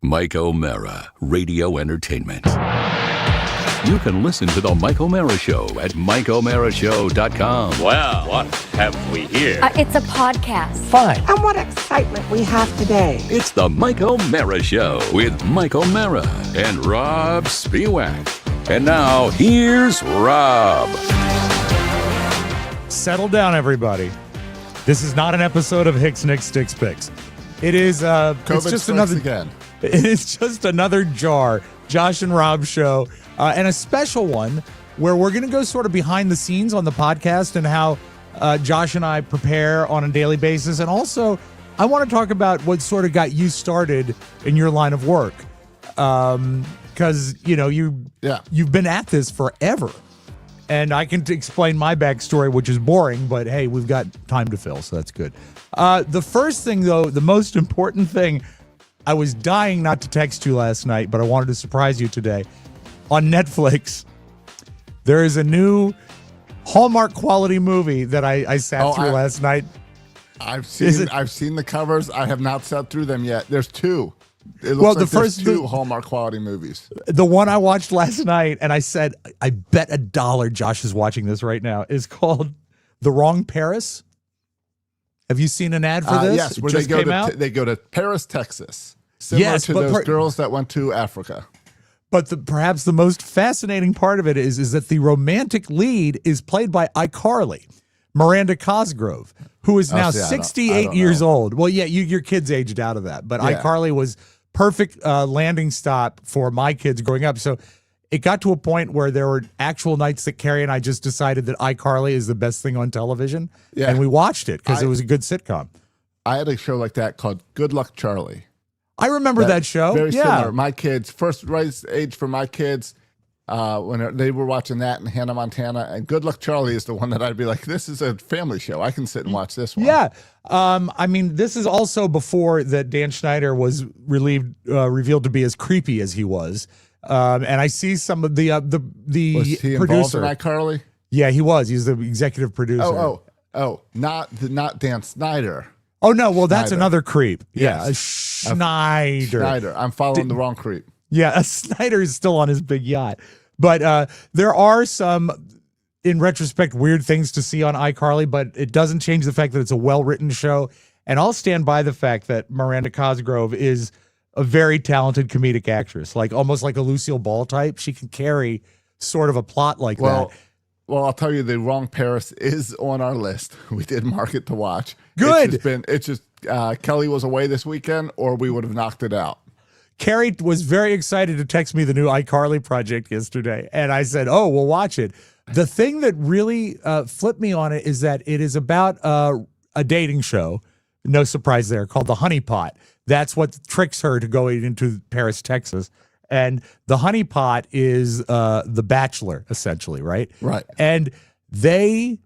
Mike O'Mara, Radio Entertainment. You can listen to The Mike O'Mara Show at MikeO'MaraShow.com. Well, what have we here? It's a podcast. Fine. And what excitement we have today. It's The Mike O'Mara Show with Mike O'Mara and Rob Spiewak. And now, here's Rob. Settle down, everybody. This is not an episode of Hicks, Nicks, Sticks, Picks. It is it's just another again. It is just another Josh and Robb Show, and a special one where we're going to go sort of behind the scenes on the podcast and how Josh and I prepare on a daily basis. And also, I want to talk about what sort of got you started in your line of work. Because, you've been at this forever. And I can explain my backstory, which is boring, but hey, we've got time to fill, so that's good. The first thing, though, the most important thing, I was dying not to text you last night, but I wanted to surprise you today. On Netflix, there is a new Hallmark quality movie that I sat through last night. I've seen the covers. I have not sat through them yet. There's two. It looks Well, like there's two Hallmark quality movies. The one I watched last night, and I said, I bet $1 Josh is watching this right now, is called The Wrong Paris. Have you seen an ad for this? Yes, where they go to Paris, Texas. Similar to those girls that went to Africa. But perhaps the most fascinating part of it is that the romantic lead is played by iCarly, Miranda Cosgrove, who is now 68 years old. Well, yeah, your kids aged out of that. But iCarly was perfect landing stop for my kids growing up. So it got to a point where there were actual nights that Carrie and I just decided that iCarly is the best thing on television. Yeah. And we watched it because it was a good sitcom. I had a show like that called Good Luck Charlie. I remember that show. Very similar. My kids, first right age for my kids, when they were watching that and Hannah Montana, and Good Luck Charlie is the one that I'd be like, this is a family show. I can sit and watch this one. Yeah. I mean, this is also before that Dan Schneider was revealed to be as creepy as he was. And I see some of the was he producer. Involved in iCarly? Yeah, he was. He's the executive producer. Not Dan Snyder. Oh, no. Well, that's Schneider. Another creep. Yes. Yeah, Schneider. I'm following the wrong creep. Yeah, Snyder is still on his big yacht. But there are some, in retrospect, weird things to see on iCarly, but it doesn't change the fact that it's a well-written show. And I'll stand by the fact that Miranda Cosgrove is a very talented comedic actress, like almost like a Lucille Ball type. She can carry sort of a plot like that. Well, I'll tell you, The Wrong Paris is on our list. We did mark it to watch. Good. It's just Kelly was away this weekend, or we would have knocked it out. Carrie was very excited to text me the new iCarly project yesterday, and I said, oh, we'll watch it. The thing that really flipped me on it is that it is about a dating show, no surprise there, called The Honey Pot. That's what tricks her to going into Paris, Texas. And the Honey Pot is The Bachelor, essentially, right? Right. And they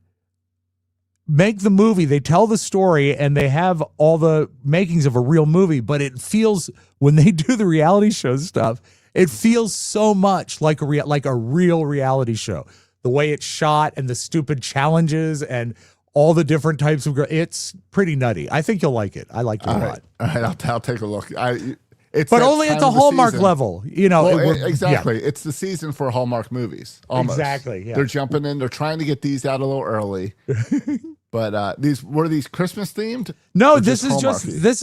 make the movie, they tell the story, and they have all the makings of a real movie, but it feels, when they do the reality show stuff, it feels so much like a real reality show. The way it's shot and the stupid challenges and all the different types of girls. It's pretty nutty. I think you'll like it. I like it a lot. All right, I'll take a look. But only at the Hallmark level, exactly. Yeah. It's the season for Hallmark movies. Almost. Exactly. Yeah. They're jumping in. They're trying to get these out a little early. But were these Christmas themed? No, this is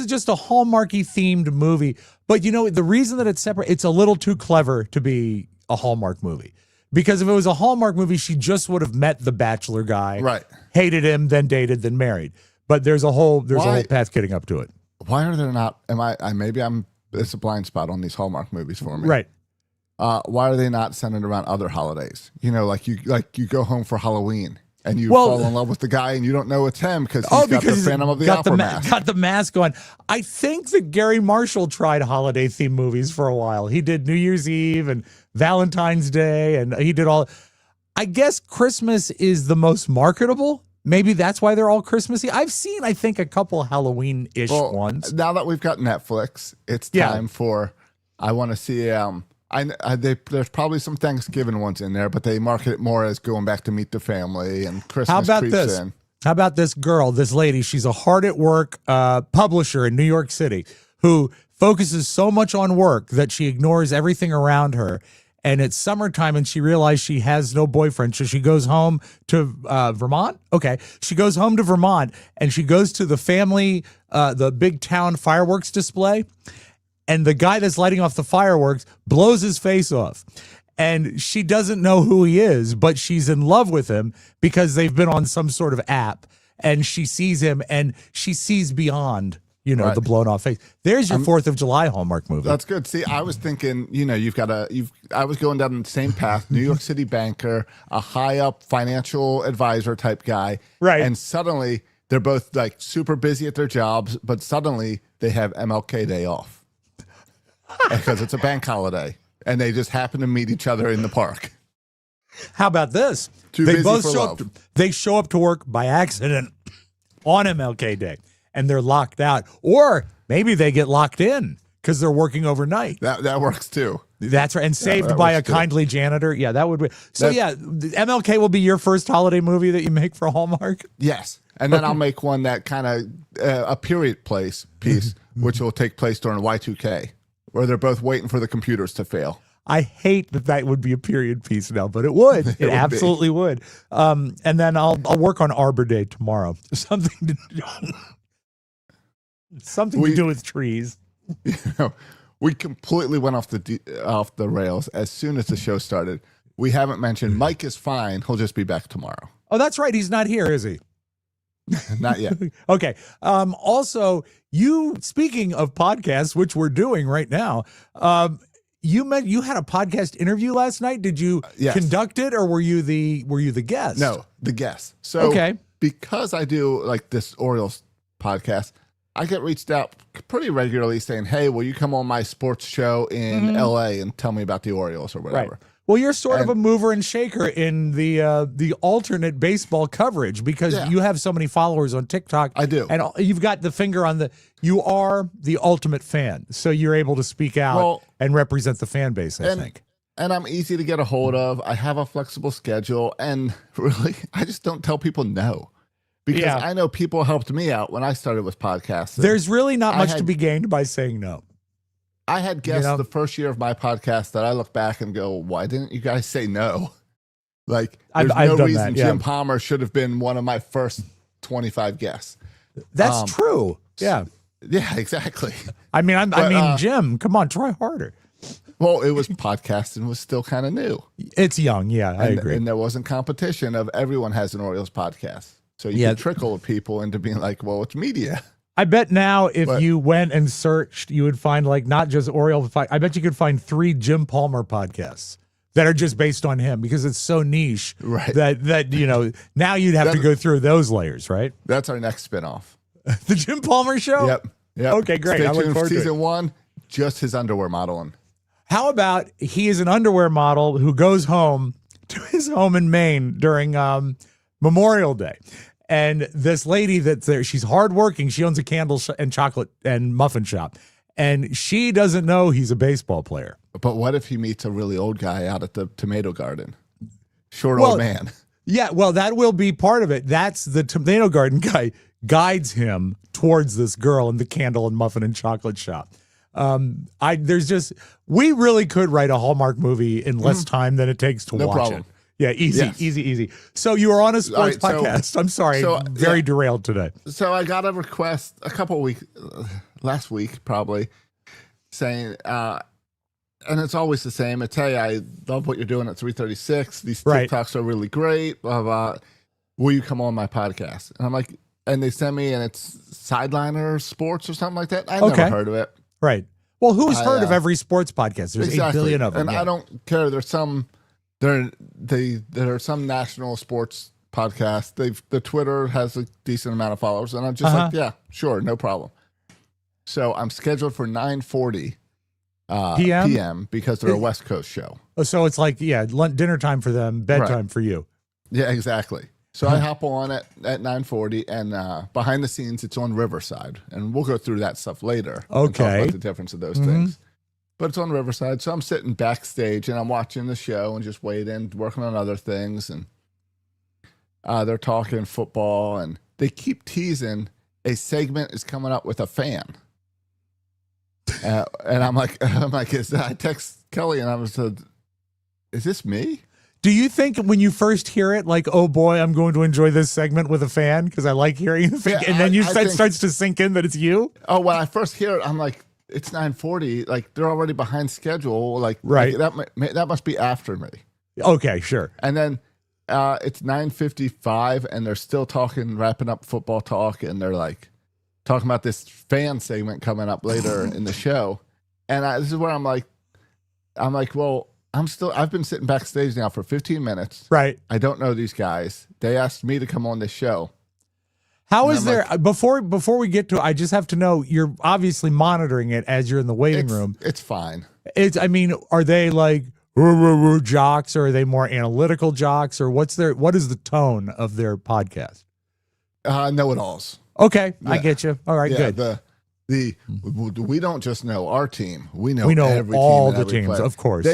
just a Hallmarky themed movie. But the reason that it's separate, it's a little too clever to be a Hallmark movie. Because if it was a Hallmark movie, she just would have met the Bachelor guy, right? Hated him, then dated, then married. But there's a whole path getting up to it. Why are there not? It's a blind spot on these Hallmark movies for me. Right. Why are they not centered around other holidays? Like you go home for Halloween and you fall in love with the guy and you don't know it's him because he's got the Phantom of the Opera mask. Got the mask on. I think that Gary Marshall tried holiday themed movies for a while. He did New Year's Eve and Valentine's Day, and he did all. I guess Christmas is the most marketable. Maybe that's why they're all Christmassy. I've seen, I think, a couple Halloween-ish ones. Now that we've got Netflix, it's time for. I want to see. There's probably some Thanksgiving ones in there, but they market it more as going back to meet the family and Christmas. How about this? How about this girl, this lady? She's a hard at work publisher in New York City who focuses so much on work that she ignores everything around her. And it's summertime and she realized she has no boyfriend. So she goes home to Vermont. Okay. She goes home to Vermont and she goes to the family, the big town fireworks display. And the guy that's lighting off the fireworks blows his face off. And she doesn't know who he is, but she's in love with him because they've been on some sort of app. And she sees him and she sees beyond, Right. the blown off face. There's your 4th of July Hallmark movie. That's good. See, I was thinking, I was going down the same path, New York City banker, a high up financial advisor type guy. Right. And suddenly they're both like super busy at their jobs, but suddenly they have MLK Day off because it's a bank holiday and they just happen to meet each other in the park. How about this? Too they busy both for show love. up. They show up to work by accident on MLK Day, and they're locked out, or maybe they get locked in because they're working overnight. That works too. That's right, and saved that by a works too. kindly janitor. Yeah, that would be. So That- the MLK will be your first holiday movie that you make for Hallmark. Yes. And then I'll make one that kind of a period piece, which will take place during Y2K, where they're both waiting for the computers to fail. I hate that would be a period piece now, but it would. It would absolutely would. And then I'll work on Arbor Day tomorrow. Something to do with trees. We completely went off the rails as soon as the show started. We haven't mentioned Mike is fine. He'll just be back tomorrow. Oh, that's right. He's not here, is he? Not yet. Okay. Also, speaking of podcasts, which we're doing right now, you had a podcast interview last night. Did you Yes. conduct it, or were you the guest? No, the guest. So Okay. because I do like this Orioles podcast, I get reached out pretty regularly saying, "Hey, will you come on my sports show in LA and tell me about the Orioles or Right. whatever?" Well, you're sort of And- a mover and shaker in the alternate baseball coverage because Yeah. you have so many followers on TikTok. I do. And you've got the finger on you are the ultimate fan. So you're able to speak out Well, and represent the fan base, I think. And I'm easy to get a hold of. I have a flexible schedule, and really, I just don't tell people no. Because Yeah. I know people helped me out when I started with podcasts. There's really not I much to had- be gained by saying no. I had guests know? the first year of my podcast that I look back and go, why didn't you guys say no? Like, I've there's no done reason that, yeah. Jim Palmer should have been one of my first 25 guests. That's true. Yeah. Yeah, exactly. I mean, But, Jim, come on, try harder. Well, it was podcasting was still kind of new. It's young. Yeah, I And, agree. and there wasn't competition of everyone has an Orioles podcast. So you Yeah. could trickle people into being like, well, it's media. I bet now if But- you went and searched, you would find like not just Oriole. I bet you could find 3 Jim Palmer podcasts that are just based on him because it's so niche Right. that now you'd have to go through those layers, right? That's our next spinoff. The Jim Palmer show. Yep. Okay, great. Stay I look tuned for forward to it. season 1, just his underwear modeling. How about he is an underwear model who goes home to his home in Maine during Memorial Day. And this lady that's there, she's hardworking. She owns a candle and chocolate and muffin shop. And she doesn't know he's a baseball player. But what if he meets a really old guy out at the tomato garden? Short Well, old man. Yeah, well, that will be part of it. That's the tomato garden guy guides him towards this girl in the candle and muffin and chocolate shop. We really could write a Hallmark movie in less time than it takes to No watch problem. it. Yeah, easy, Yes. easy. So you were on a sports All right, so- podcast. I'm sorry, so, very yeah. derailed today. So I got a request a couple weeks, last week probably, saying, and it's always the same. It's, hey, I love what you're doing at 336. These Right. TikToks are really great. Blah, blah. Will you come on my podcast? And I'm like, and they send me, and it's Sideliner Sports or something like that. I've Okay. never heard of it. Right. Well, who's I, heard of every sports podcast? There's 8 billion of them. And yeah. I don't care. There's some, there are some national sports podcasts. The Twitter has a decent amount of followers, and I'm just like, yeah, sure, no problem. So I'm scheduled for 9:40 p.m. because they're a West Coast show. So it's like, dinner time for them, bedtime for you. Yeah, exactly. So I hop on at 9:40, and behind the scenes, it's on Riverside, and we'll go through that stuff later. And talk Okay. about the difference of those things. But it's on Riverside, so I'm sitting backstage and I'm watching the show and just waiting, working on other things, and they're talking football, and they keep teasing a segment is coming up with a fan. And I'm like, I text Kelly and I was said, is this me? Do you think when you first hear it, like, oh boy, I'm going to enjoy this segment with a fan because I like hearing the fan, and then it starts to sink in that it's you? Oh, when I first hear it, I'm like, it's 9:40. Like, they're already behind schedule. Like, right. That must be after me. Okay, sure. And then it's 9:55, and they're still wrapping up football talk, and they're like talking about this fan segment coming up later in the show. And this is where I'm like, well, I've been sitting backstage now for 15 minutes. Right. I don't know these guys. They asked me to come on this show. How is there, before we get to it, I just have to know, you're obviously monitoring it as you're in the waiting room. It's fine. Are they like jocks, or are they more analytical jocks, or what is the tone of their podcast? Know-it-alls. Okay. Yeah. I get you. All right, good. We don't just know our team. We know every all team the teams, player. Of course.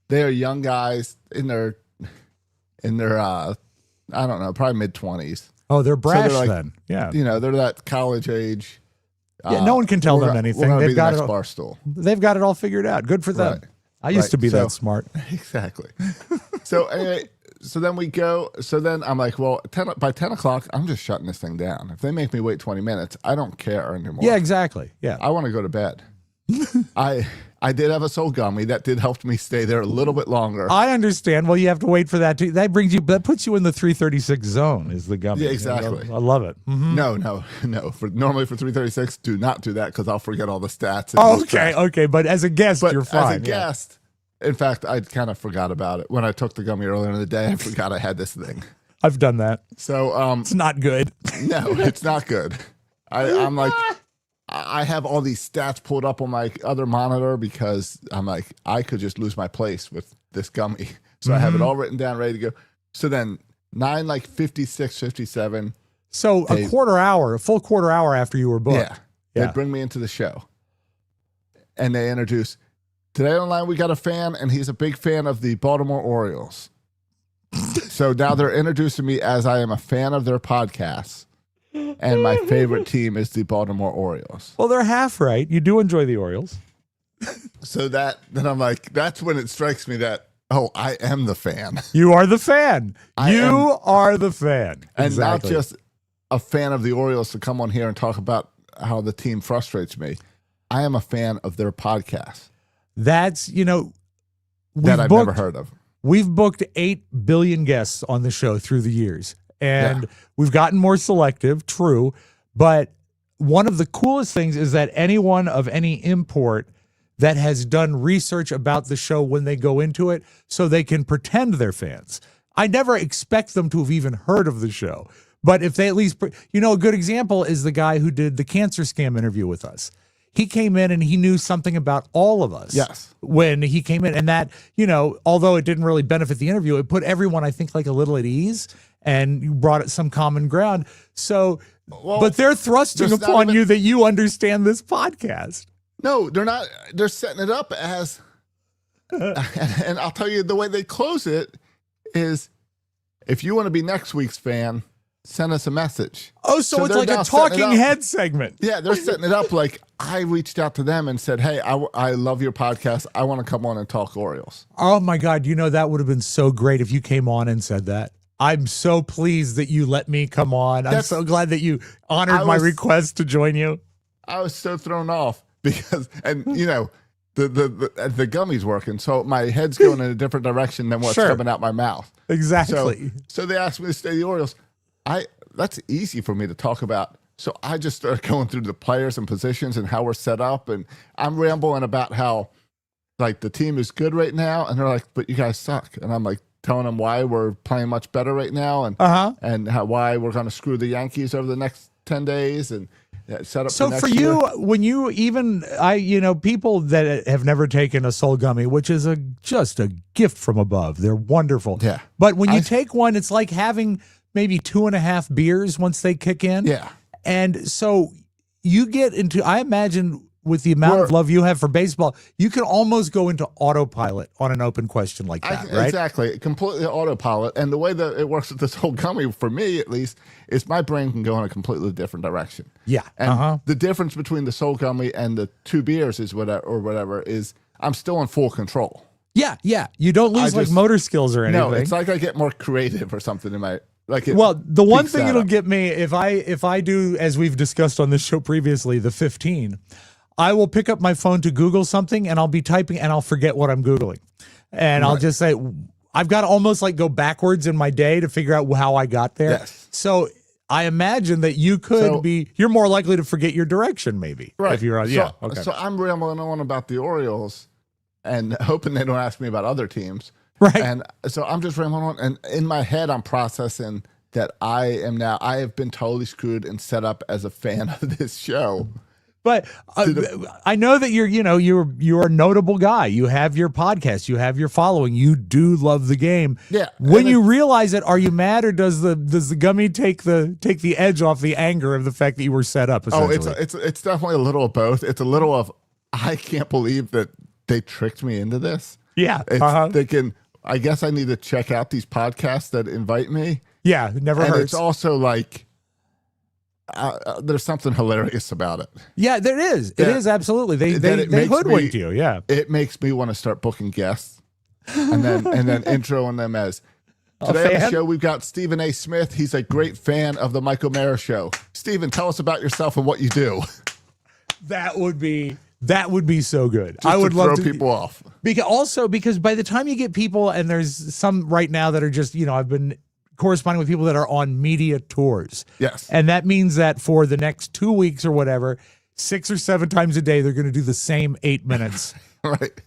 They are young guys in their I don't know, probably mid-20s. Oh, they're brash then. Yeah. They're that college age. Yeah, no one can tell them anything. They've got the next Barstool. They've got it all figured out. Good for them. Right. I used to be that smart. Exactly. So anyway, so then I'm like, well, by 10 o'clock, I'm just shutting this thing down. If they make me wait 20 minutes, I don't care anymore. Yeah, exactly. Yeah. I want to go to bed. I did have a soul gummy that did help me stay there a little bit longer. I understand. Well, you have to wait for that. That puts you in the 336 zone, is the gummy. Yeah, exactly. I love it. Mm-hmm. No. Normally for 336, do not do that because I'll forget all the stats. Okay. But as a guest, you're fine. As a guest, in fact, I kind of forgot about it. When I took the gummy earlier in the day, I forgot I had this thing. I've done that. So it's not good. No, it's not good. I'm like, I have all these stats pulled up on my other monitor because I'm like, I could just lose my place with this gummy. So I have it all written down, ready to go. So then 56, 57. So a full quarter hour after you were booked. Yeah. They bring me into the show. And they introduce, today online we got a fan, and he's a big fan of the Baltimore Orioles. So now they're introducing me as I am a fan of their podcasts. And my favorite team is the Baltimore Orioles. Well, they're half right. You do enjoy the Orioles. So then I'm like, that's when it strikes me that, I am the fan. You are the fan. You are the fan. And exactly. Not just a fan of the Orioles to come on here and talk about how the team frustrates me. I am a fan of their podcast. That's, that I've never heard of. We've booked 8 billion guests on the show through the years. And we've gotten more selective, true. But one of the coolest things is that anyone of any import that has done research about the show when they go into it, so they can pretend they're fans. I never expect them to have even heard of the show. But if they at least, a good example is the guy who did the cancer scam interview with us. He came in and he knew something about all of us. Yes. When he came in, and that, although it didn't really benefit the interview, it put everyone, I think, like a little at ease. And you brought it some common ground. So, but they're thrusting upon you that you understand this podcast. No, they're not. They're setting it up as, and I'll tell you the way they close it is, if you want to be next week's fan, send us a message. Oh, so it's like a talking head segment. Yeah, they're setting it up like I reached out to them and said, hey, I love your podcast. I want to come on and talk Orioles. Oh my God. That would have been so great if you came on and said that. I'm so pleased that you let me come on. I'm so glad that you honored my request to join you. I was so thrown off because, the gummy's working, so my head's going in a different direction than what's coming out my mouth. Exactly. So they asked me to stay the Orioles. That's easy for me to talk about. So I just started going through the players and positions and how we're set up, and I'm rambling about how, like, the team is good right now, and they're like, "But you guys suck," and I'm like, telling them why we're playing much better right now, and why we're going to screw the Yankees over the next 10 days and set up. So for for next you, year. when you people that have never taken a soul gummy, which is just a gift from above, they're wonderful. Yeah. But when you take one, it's like having maybe 2.5 beers once they kick in. Yeah. And so you get into, I imagine with the amount of love you have for baseball, you can almost go into autopilot on an open question like that, right? Exactly. Completely autopilot. And the way that it works with this whole gummy, for me at least, is my brain can go in a completely different direction. Yeah. And the difference between the Soul Gummy and the 2 beers is whatever is I'm still in full control. Yeah. You don't lose like motor skills or anything. No, it's like I get more creative or something in my the one thing it'll get me if I do, as we've discussed on this show previously, the 15, I will pick up my phone to Google something and I'll be typing and I'll forget what I'm Googling. And I'll just say, I've got to almost like go backwards in my day to figure out how I got there. Yes. So I imagine that you could you're more likely to forget your direction maybe. Right. If you're on, okay. So I'm rambling on about the Orioles and hoping they don't ask me about other teams. Right. And so I'm just rambling on, and in my head, I'm processing that I have been totally screwed and set up as a fan of this show. But I know that you're a notable guy. You have your podcast, you have your following, you do love the game. Yeah. When you realize it, are you mad, or does the gummy take the edge off the anger of the fact that you were set up? Oh, it's definitely a little of both. It's a little of I can't believe that they tricked me into this. Yeah. Thinking, I guess I need to check out these podcasts that invite me. Yeah, it never hurts. It's also like there's something hilarious about it. Yeah, there is. It is absolutely. They hoodwinked you. Yeah, it makes me want to start booking guests, and then introing them as. Today on the show, we've got Stephen A. Smith. He's a great fan of the Mike O'Mara Show. Stephen, tell us about yourself and what you do. That would be so good. I would love to throw people off. Because by the time you get people, and there's some right now that are just, I've been corresponding with people that are on media tours. Yes. And that means that for the next 2 weeks or whatever, 6 or 7 times a day, they're going to do the same 8 minutes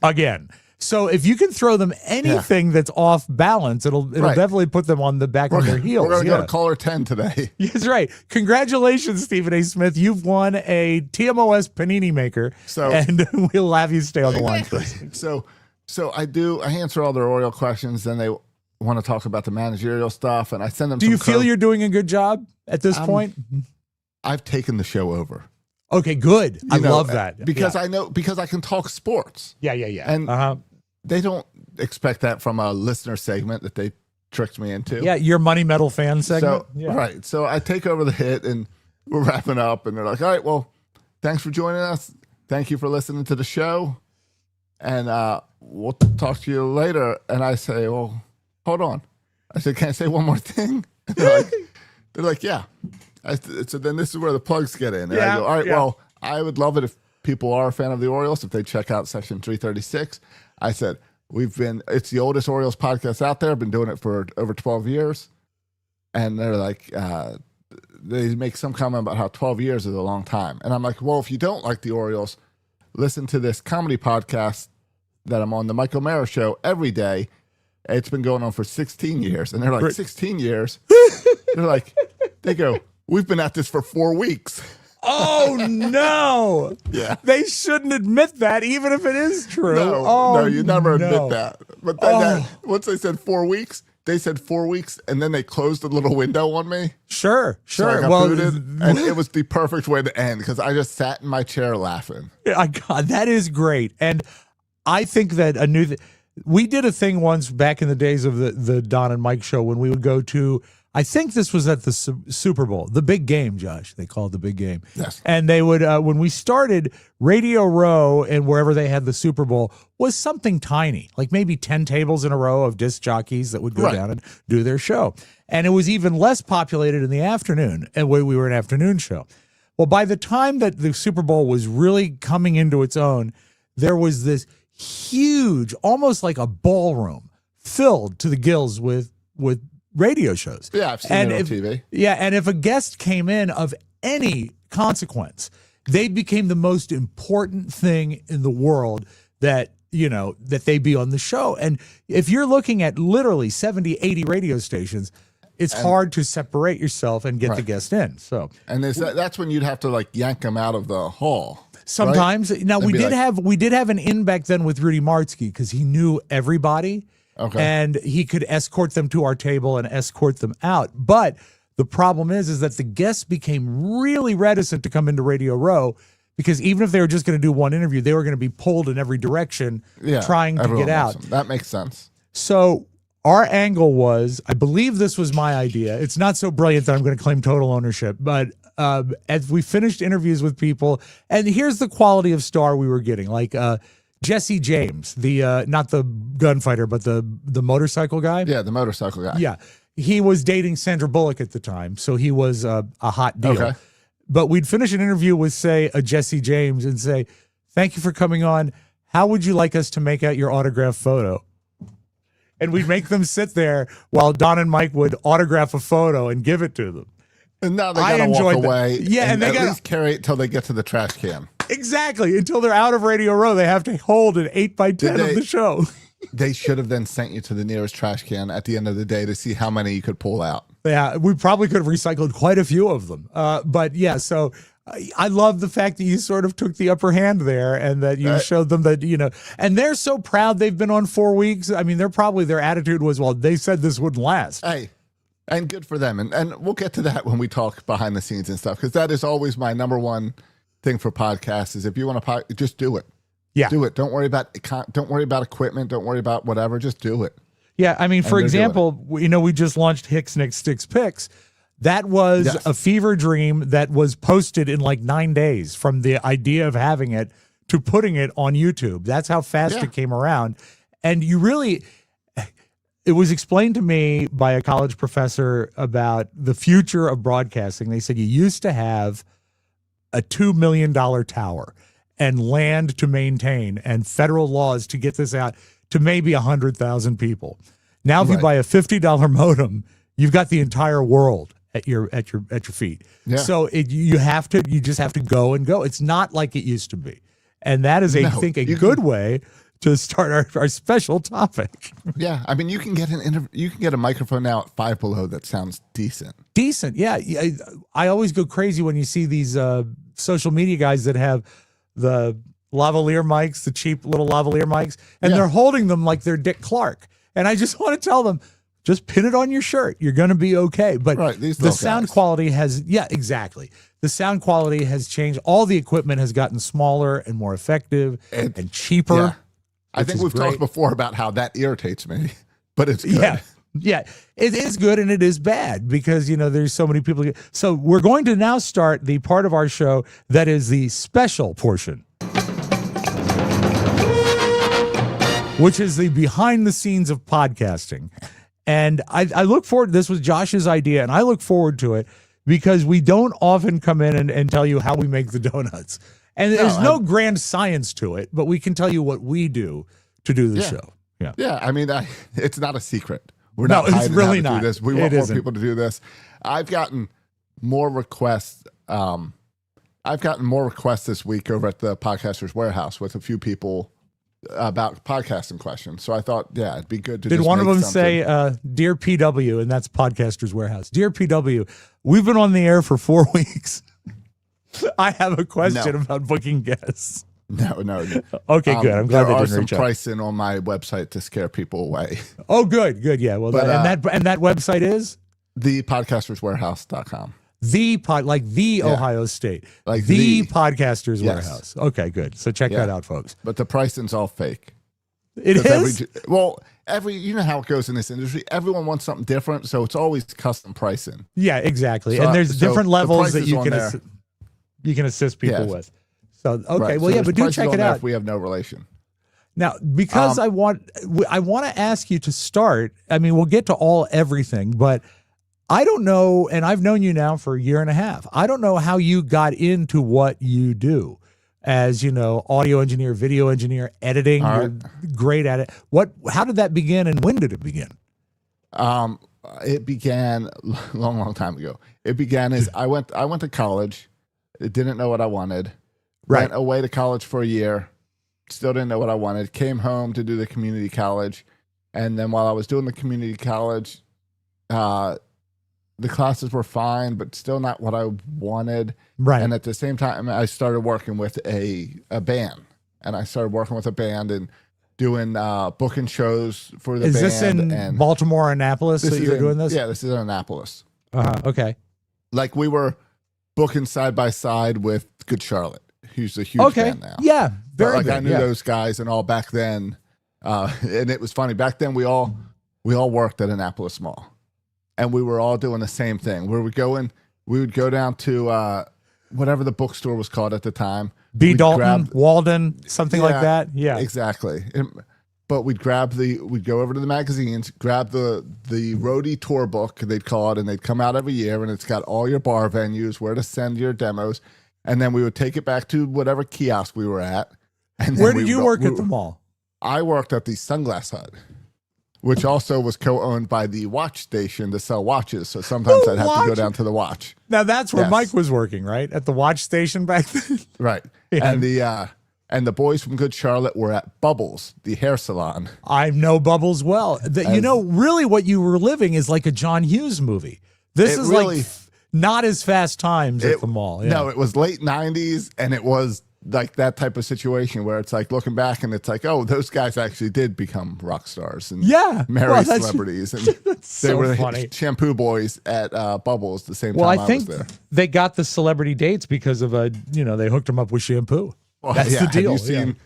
again. So if you can throw them anything that's off balance, it'll definitely put them on the back of their heels. We're going to go to caller 10 today. That's right. Congratulations, Stephen A. Smith. You've won a TMOS panini maker, and we'll have you stay on the line for us. So I answer all their Oriole questions, then they want to talk about the managerial stuff, and I send them. Do you feel you're doing a good job at this point? I've taken the show over. Okay, good. I love that. Because I can talk sports. Yeah. And they don't expect that from a listener segment that they tricked me into. Yeah, your Money Metal fan segment. Right. So I take over the hit and we're wrapping up and they're like, all right, well, thanks for joining us. Thank you for listening to the show. And we'll talk to you later. And I say, well, hold on. I said, can I say one more thing? And they're like, yeah. So then this is where the plugs get in. And I go, all right, well, I would love it if people are a fan of the Orioles, if they check out section 336. I said, it's the oldest Orioles podcast out there. I've been doing it for over 12 years. And they're like, they make some comment about how 12 years is a long time. And I'm like, well, if you don't like the Orioles, listen to this comedy podcast that I'm on, the Mike O'Mara Show, every day. It's been going on for 16 years. And they're like, 16 years? They go, we've been at this for 4 weeks. Oh, no. Yeah. They shouldn't admit that, even if it is true. No, you never admit that. But then once they said 4 weeks, they said 4 weeks, and then they closed the little window on me. Sure. So I got booted, and it was the perfect way to end because I just sat in my chair laughing. God, that is great. And I think that we did a thing once back in the days of the Don and Mike show when we would go to, I think this was at the Super Bowl, the big game, Josh. They called it the big game. Yes. And they would, when we started, Radio Row and wherever they had the Super Bowl was something tiny, like maybe 10 tables in a row of disc jockeys that would go down and do their show. And it was even less populated in the afternoon, and we were an afternoon show. Well, by the time that the Super Bowl was really coming into its own, there was this huge, almost like a ballroom filled to the gills with radio shows. Yeah, I've seen it on TV. Yeah, and if a guest came in of any consequence, they became the most important thing in the world that they be on the show. And if you're looking at literally 70, 80 radio stations, it's hard to separate yourself and get the guest in. So, and that's when you'd have to like yank them out of the hall. Sometimes. Right? Now we did have an in back then with Rudy Martzke because he knew everybody. Okay. And he could escort them to our table and escort them out. But the problem is that the guests became really reticent to come into Radio Row because even if they were just going to do one interview, they were going to be pulled in every direction trying to everyone get wants out. them. That makes sense. So our angle was, I believe this was my idea. It's not so brilliant that I'm going to claim total ownership, but as we finished interviews with people, and here's the quality of star we were getting, like Jesse James, the not the gunfighter, but the motorcycle guy. Yeah, the motorcycle guy. Yeah, he was dating Sandra Bullock at the time, so he was a hot deal. Okay. But we'd finish an interview with, say, a Jesse James and say, "Thank you for coming on. How would you like us to make out your autograph photo?" And we'd make them sit there while Don and Mike would autograph a photo and give it to them. And now they gotta walk away. Yeah, and they at gotta least carry it till they get to the trash can. exactly until they're out of Radio Row. They have to hold an 8x10 of the show. They should have then sent you to the nearest trash can at the end of the day to see how many you could pull out. Yeah, we probably could have recycled quite a few of them. But yeah, so I love the fact that you sort of took the upper hand there and that you showed them that, and they're so proud they've been on 4 weeks. I mean, their attitude was, well, they said this wouldn't last. Hey, and good for them. And we'll get to that when we talk behind the scenes and stuff, because that is always my number one thing for podcasts is if you want to just do it. Yeah. Do it. Don't worry about equipment. Don't worry about whatever. Just do it. Yeah, I mean, for example, we just launched Hicks Nick Sticks Picks. That was a fever dream that was posted in like 9 days from the idea of having it to putting it on YouTube. That's how fast it came around. And it was explained to me by a college professor about the future of broadcasting. They said you used to have a $2 million tower and land to maintain and federal laws to get this out to maybe 100,000 people. Now, if you buy a $50 modem, you've got the entire world at your feet. Yeah. So you just have to go and go. It's not like it used to be. And that is, I think, a good way to start our special topic. Yeah. I mean, you can get a microphone now at Five Below that sounds decent. Decent. Yeah. I always go crazy when you see these social media guys that have the lavalier mics, the cheap little lavalier mics, and they're holding them like they're Dick Clark. And I just want to tell them, just pin it on your shirt. You're going to be okay. But the sound quality has, exactly. The sound quality has changed. All the equipment has gotten smaller and more effective and cheaper. Yeah. I think we've talked before about how that irritates me, but it's good. Yeah, it is good and it is bad because, there's so many people. So we're going to now start the part of our show that is the special portion, which is the behind the scenes of podcasting. And I look forward, this was Josh's idea, and I look forward to it because we don't often come in and tell you how we make the donuts. And there's no grand science to it, but we can tell you what we do to do the show. Yeah. Yeah. I mean, it's not a secret. We're not hiding it's really how to not. do this. We want more people to do this. I've gotten more requests. This week over at the Podcasters Warehouse with a few people about podcasting questions. So I thought, it'd be good to Did one of them say, Dear PW, and that's Podcasters Warehouse. Dear PW, we've been on the air for 4 weeks. I have a question about booking guests. No. Okay, good. I'm glad they didn't reach out. There are some pricing on my website to scare people away. Oh, good. Yeah. Well, and that website is thepodcasterswarehouse.com. Ohio State, like the Podcasters Warehouse. Okay, good. So check that out, folks. But the pricing's all fake. It is. You know how it goes in this industry. Everyone wants something different, so it's always custom pricing. Yeah, exactly. And there's different levels that you can assist people with. So okay, but do check it out. If we have no relation. Now, because I want to ask you to start. I mean, we'll get to everything, but I don't know, and I've known you now for a year and a half. I don't know how you got into what you do as, audio engineer, video engineer, editing. You're great at it. How did that begin and when did it begin? It began a long time ago. It began as I went to college. Didn't know what I wanted. Went away to college for a year. Still didn't know what I wanted. Came home to do the community college. And then while I was doing the community college, the classes were fine, but still not what I wanted. Right. And at the same time, I started working with a band. And I started working with a band and doing booking shows for the band. Is this in Baltimore, Annapolis that you're doing this? Yeah, this is in Annapolis. Okay. Like we were booking side by side with Good Charlotte, who's a huge fan now. Yeah, But very like big. I knew those guys and all back then, and it was funny. Back then, we all worked at Annapolis Mall, and we were all doing the same thing. Where we would go down to whatever the bookstore was called at the time. B. We'd Dalton, Walden, something like that. Yeah, exactly. But we'd go over to the magazines, grab the roadie tour book, they'd call it, and they'd come out every year, and it's got all your bar venues, where to send your demos, and then we would take it back to whatever kiosk we were at. And where did you work at the mall? I worked at the Sunglass Hut, which also was co-owned by the watch station to sell watches. So sometimes I'd have to go down to the watch. Now that's where Yes. Mike was working, right? At the watch station back then. Right. Yeah. And the boys from Good Charlotte were at Bubbles, the hair salon. I know Bubbles well. Really what you were living is like a John Hughes movie. This is really- like not as Fast Times at the mall. Yeah. No, it was late 90s, and it was like that type of situation where it's like looking back and it's like, oh, those guys actually did become rock stars and marry celebrities. And they were funny. the shampoo boys at Bubbles the same Well, time I think was there. they got the celebrity dates because of they hooked them up with shampoo. Well, That's the deal. Have you seen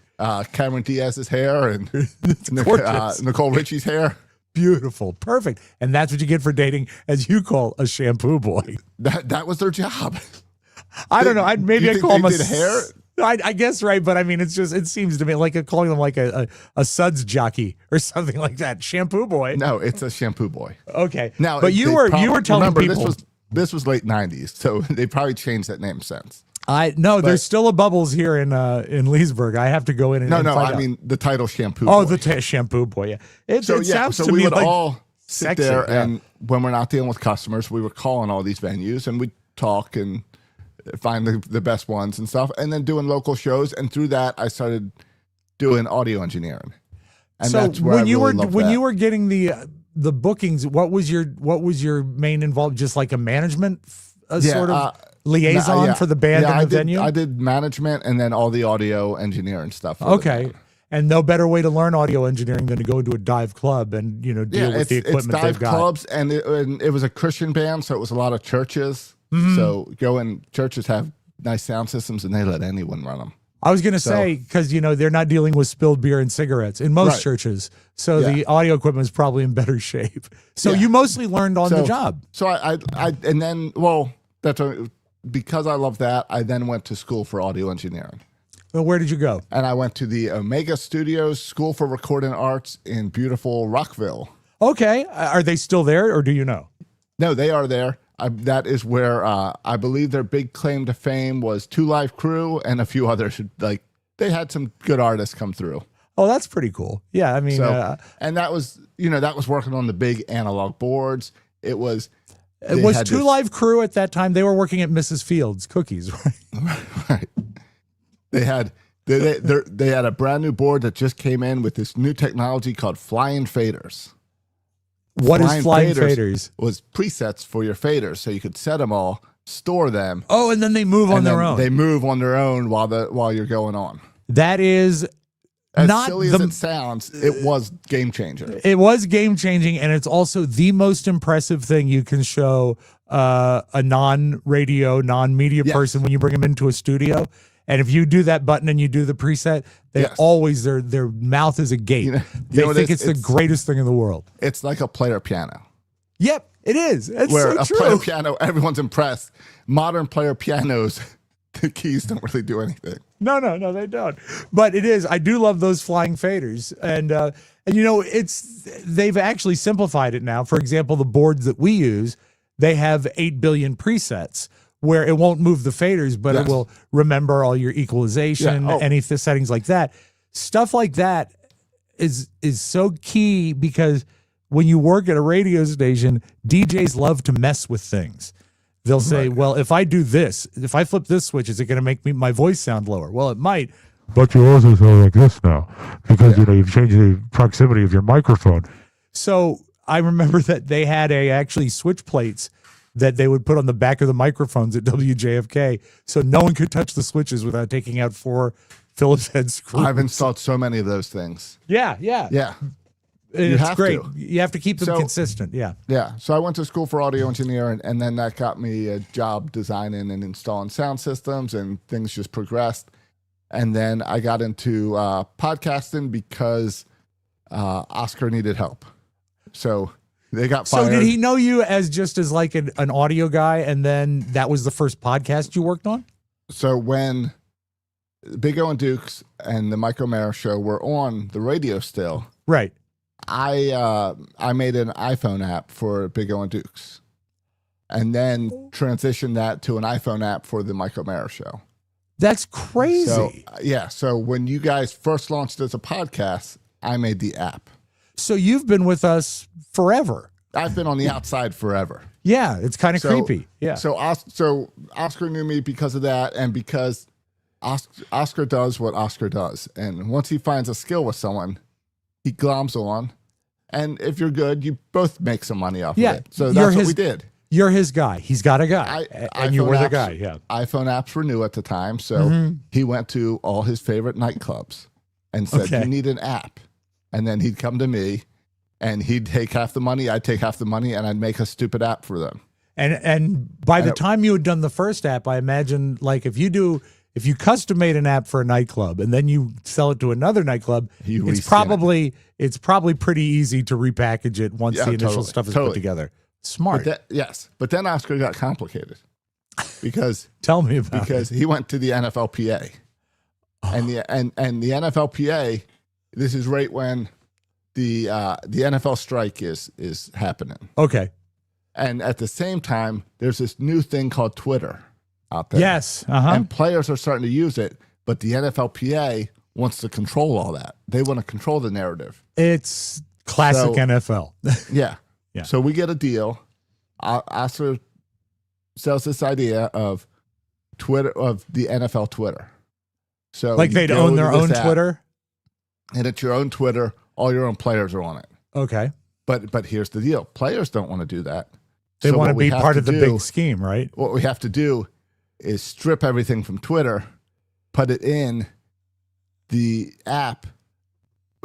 Cameron Diaz's hair and gorgeous. Nicole Richie's hair? Beautiful. Perfect. And that's what you get for dating, as you call, a shampoo boy. That was their job. I don't know. Maybe you I think call them they did hair? I guess, right. But I mean, it seems to me like calling them like a suds jockey or something like that. Shampoo boy. No, it's a shampoo boy. Okay. Now, but you were telling remember, people this was late 90s, so they probably changed that name since. there's still a Bubbles here in Leesburg. I have to go in and No, find I out. mean the title shampoo Oh, boy. the shampoo boy. Yeah. It So sounds to we me would like all sit sexy, there, yeah. and when we're not dealing with customers, we were calling all these venues, and we'd talk and find the best ones and stuff, and then doing local shows. And through that, I started doing audio engineering. And so that's where when you were were getting the bookings, what was your main involvement? Just like a management sort of liaison for the band and the venue? I did management and then all the audio engineering stuff. for the Okay. band. And no better way to learn audio engineering than to go into a dive club and deal with the equipment it's dive they've got. clubs, and it was a Christian band, so it was a lot of churches. Mm-hmm. So churches have nice sound systems, and they let anyone run them. I was going to say, because they're not dealing with spilled beer and cigarettes in most Right. churches, so the audio equipment is probably in better shape. So you mostly learned on the job. So I and then because I love that, I then went to school for audio engineering. Well, where did you go? And I went to the Omega Studios School for Recording Arts in beautiful Rockville. Okay, are they still there, or do you know? No, they are there. That is where I believe their big claim to fame was Two Live Crew and a few others. Like they had some good artists come through. Oh, that's pretty cool. Yeah, I mean, So, and that was working on the big analog boards. It was Two Live Crew at that time. They were working at Mrs. Fields Cookies, right? right. They had a brand new board that just came in with this new technology called flying faders. What is flying faders? Was presets for your faders, so you could set them all, store them. Oh, and then they move on and their then own. They move on their own while you're going on. That is As not silly as it sounds, it was game changer. It was game changing, and it's also the most impressive thing you can show a non-radio, non-media person when you bring them into a studio. And if you do that button and you do the preset, they always their mouth is agape. They think it's the greatest thing in the world. It's like a player piano. Yep, it is. It's Where so a true. player piano, everyone's impressed. Modern player pianos, the keys don't really do anything. No, they don't. But it is. I do love those flying faders, and they've actually simplified it now. For example, the boards that we use, they have 8 billion presets where it won't move the faders, but it will remember all your equalization, any settings like that. Stuff like that is so key because when you work at a radio station, DJs love to mess with things. They'll say, well, if I do this, if I flip this switch, is it going to make my voice sound lower? Well, it might. But you also sound like this now because you've changed the proximity of your microphone. So I remember that they had actually switch plates that they would put on the back of the microphones at WJFK so no one could touch the switches without taking out 4 Phillips head screws. I've installed so many of those things. Yeah. Yeah. It's have great. to. You have to keep them So- consistent. Yeah. Yeah. So I went to school for audio engineering, and then that got me a job designing and installing sound systems, and things just progressed. And then I got into podcasting because Oscar needed help. So they got fired. So did he know you as just as like an audio guy, and then that was the first podcast you worked on? So when Big O and Dukes and the Mike O'Mara Show were on the radio still, Right. I made an iPhone app for Big O and Dukes, and then transitioned that to an iPhone app for the Mike O'Mara Show. That's crazy. So yeah, so when you guys first launched as a podcast, I made the app. So you've been with us forever. I've been on the outside forever. Yeah, it's kind of So- creepy. Yeah. So Oscar knew me because of that, and because Oscar does what Oscar does, and once he finds a skill with someone, he gloms on, and if you're good, you both make some money off Yeah, of it. So you're that's what his- we did. You're his guy. He's got a guy, and you iPhone were the apps- guy. Yeah. iPhone apps were new at the time, so he went to all his favorite nightclubs and said, Okay. "You need an app," and then he'd come to me, and he'd take half the money, I'd take half the money, and I'd make a stupid app for them. And by the And it- time you had done the first app, I imagine like if you custom made an app for a nightclub and then you sell it to another nightclub, You it's reskin probably pretty easy to repackage it once Yeah, the initial totally, stuff is put totally. together. But Smart. yes, but then Oscar got complicated because Tell me about it. because he went to the NFLPA, and the NFLPA. This is right when the NFL strike is happening, Okay. and at the same time, there's this new thing called Twitter out there. Yes. Uh-huh. and players are starting to use it, but the NFLPA wants to control all that. They want to control the narrative. It's classic So- NFL. Yeah. Yeah. So we get a deal. Oscar sells this idea of Twitter, of the NFL Twitter. So Like you they'd go own to their this own app, Twitter. and it's your own Twitter. All your own players are on it. Okay. But here's the deal: players don't want to do that. They So want to what we be have part to of the do- big scheme, right? What we have to do is strip everything from Twitter, put it in the app,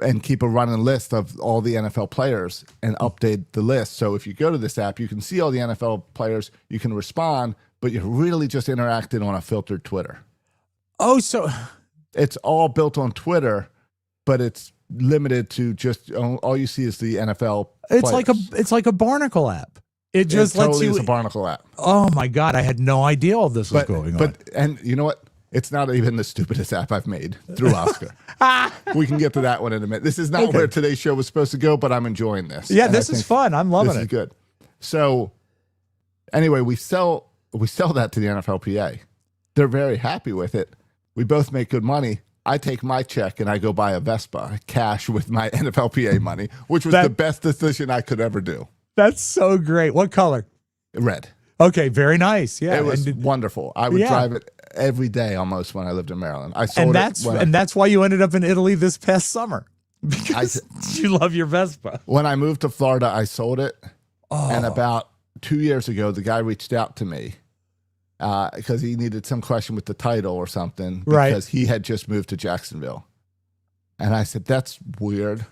and keep a running list of all the NFL players and update the list. So if you go to this app, you can see all the NFL players, you can respond, but you're really just interacting on a filtered Twitter. Oh, so It's all built on Twitter, but it's limited to just all you see is the NFL it's players. like a Barnacle app. It just it lets totally you. is a Barnacle app. Oh my God! I had no idea all this was going on. And you know what? It's not even the stupidest app I've made through Oscar. We can get to that one in a minute. This is not Okay. where today's show was supposed to go, but I'm enjoying this. Yeah, And I this is think fun. I'm loving this it. is good. So anyway, we sell that to the NFLPA. They're very happy with it. We both make good money. I take my check and I go buy a Vespa cash with my NFLPA money, which was That- the best decision I could ever do. That's so great. What color? Red. Okay, very nice. Yeah, It was and, wonderful. I would Yeah. drive it every day almost when I lived in Maryland. I sold and that's why you ended up in Italy this past summer because you love your Vespa. when I moved to Florida, I sold it. Oh. And about 2 years ago, the guy reached out to me because he needed some question with the title or something Right. because he had just moved to Jacksonville. And I said, that's weird.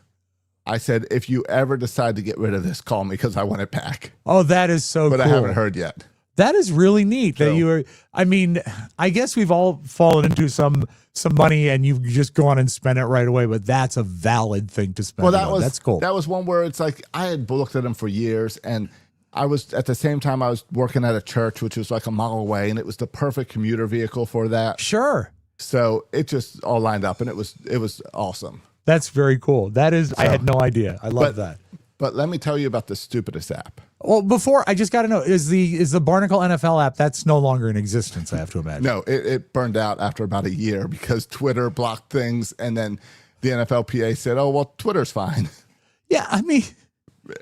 I said, if you ever decide to get rid of this, call me because I want it back. Oh, that is so But cool. I haven't heard yet. That is really neat that So- you were. I mean, I guess we've all fallen into some money and you just go on and spend it right away. But that's a valid thing to spend. Well, it that on. was That's cool. That was one where it's like I had looked at him for years, and I was at the same time I was working at a church, which was like a mile away, and it was the perfect commuter vehicle for that. Sure, So it just all lined up, and it was awesome. that's very cool. That is. I had no idea. I love But- that. But let me tell you about the stupidest app. Well, before I just got to know is the Barnacle NFL app that's no longer in existence? I have to imagine. No, it burned out after about a year because Twitter blocked things, and then the NFLPA said, "Oh well, Twitter's fine." Yeah, I mean,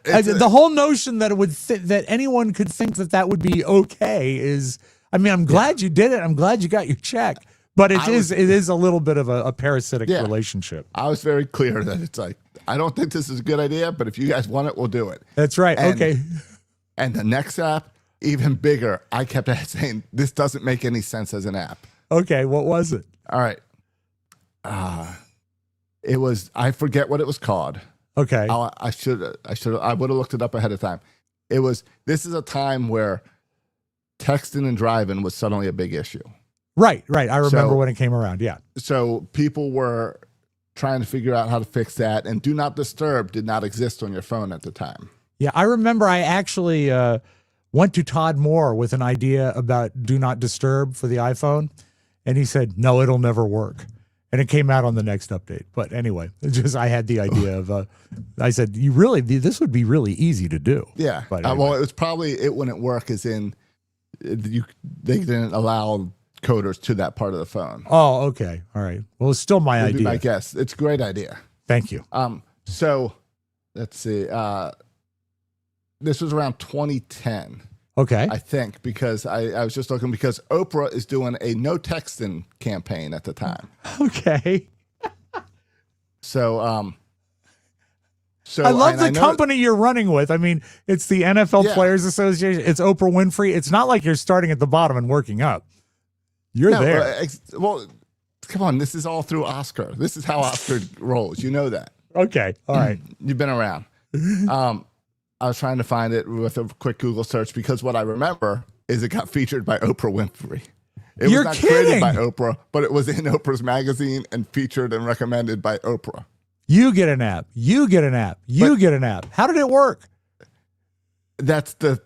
It's the whole notion that it would that anyone could think that would be okay is. I mean, I'm glad you did it. I'm glad you got your check, but it is a little bit of a parasitic Yeah. relationship. I was very clear that it's like I don't think this is a good idea, but if you guys want it, we'll do it. That's right. And- Okay. And the next app, even bigger. I kept saying this doesn't make any sense as an app. Okay. What was it? All right. It was, I forget what it was called, Okay. I would have looked it up ahead of time. This is a time where texting and driving was suddenly a big issue. Right. I remember when it came around. Yeah. So people were trying to figure out how to fix that, and Do Not Disturb did not exist on your phone at the time. Yeah, I remember I actually went to Todd Moore with an idea about Do Not Disturb for the iPhone, and he said, no, it'll never work. And it came out on the next update. But anyway, I had the idea of, I said, this would be really easy to do. Yeah. But anyway. Well, it was probably, it wouldn't work as in, they didn't allow coders to that part of the phone. Oh, okay. All right. Well, it's still my idea. I guess it's a great idea. Thank you. So let's see. This was around 2010. Okay. I think, because I was just looking, because Oprah is doing a no texting campaign at the time. Okay. So I love the company you're running with. I mean, it's the NFL Players Association. It's Oprah Winfrey. It's not like you're starting at the bottom and working up. You're there. Well, come on. This is all through Oscar. This is how Oscar rolls. You know that. Okay. All right. You've been around. I was trying to find it with a quick Google search, because what I remember is it got featured by Oprah Winfrey. It was not created by Oprah, but it was in Oprah's magazine and featured and recommended by Oprah. You get an app. You get an app. You get an app. How did it work? That's the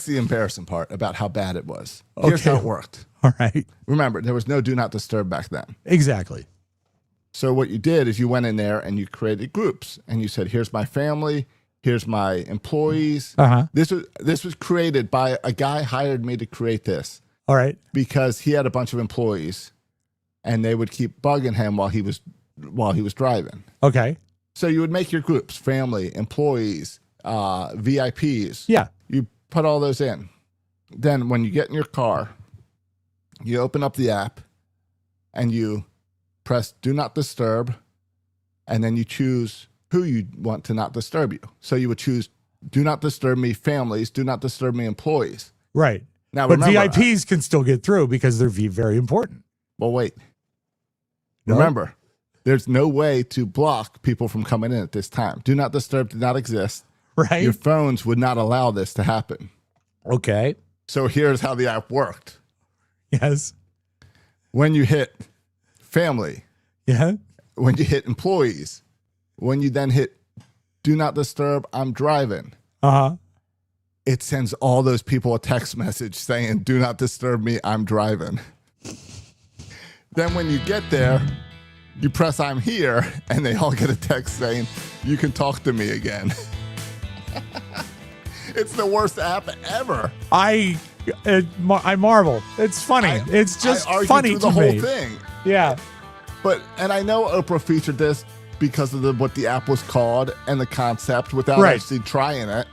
embarrassing part about how bad it was. Here's how it worked. All right. Remember, there was no Do Not Disturb back then. Exactly. So what you did is you went in there and you created groups, and you said, here's my family, here's my employees. Uh-huh. This was created by a guy hired me to create this. All right. Because he had a bunch of employees, and they would keep bugging him while he was driving. Okay. So you would make your groups: family, employees, VIPs. Yeah. You put all those in. Then when you get in your car, you open up the app and you press Do Not Disturb, and then you choose who you want to not disturb you. So you would choose Do Not Disturb Me families, Do Not Disturb Me employees. Right. Now, but remember, VIPs can still get through because they're very important. Well, wait. No? Remember, there's no way to block people from coming in at this time. Do Not Disturb did not exist. Right. Your phones would not allow this to happen. Okay. So here's how the app worked. Yes. When you hit family. Yeah. When you hit employees. When you then hit Do Not Disturb, I'm driving. Uh-huh. It sends all those people a text message saying, Do not disturb me, I'm driving. Then when you get there, you press I'm here, and they all get a text saying, you can talk to me again. It's the worst app ever. I marvel. It's funny. It's just funny to the me. whole thing. Yeah. And I know Oprah featured this because of what the app was called and the concept without actually trying it.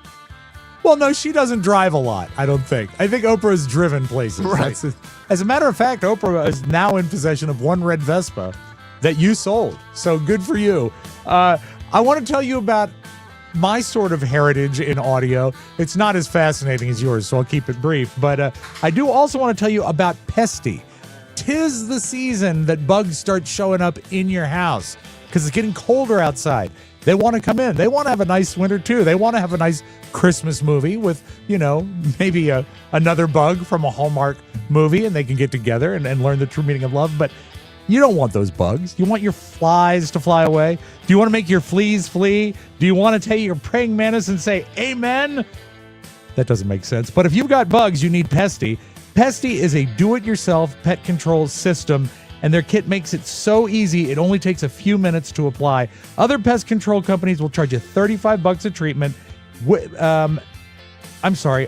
Well, no, she doesn't drive a lot, I don't think. I think Oprah has driven places. Right. As a matter of fact, Oprah is now in possession of one red Vespa that you sold. So good for you. I want to tell you about my sort of heritage in audio. It's not as fascinating as yours, so I'll keep it brief. But I do also want to tell you about Pesty. 'Tis the season that bugs start showing up in your house because it's getting colder outside. They want to come in. They want to have a nice winter, too. They want to have a nice Christmas movie with, maybe another bug from a Hallmark movie, and they can get together and learn the true meaning of love. But you don't want those bugs. You want your flies to fly away. Do you want to make your fleas flee? Do you want to take your praying mantis and say, amen? That doesn't make sense. But if you've got bugs, you need Pesty. Pesty is a do-it-yourself pet control system, and their kit makes it so easy, it only takes a few minutes to apply. Other pest control companies will charge you $35 a treatment.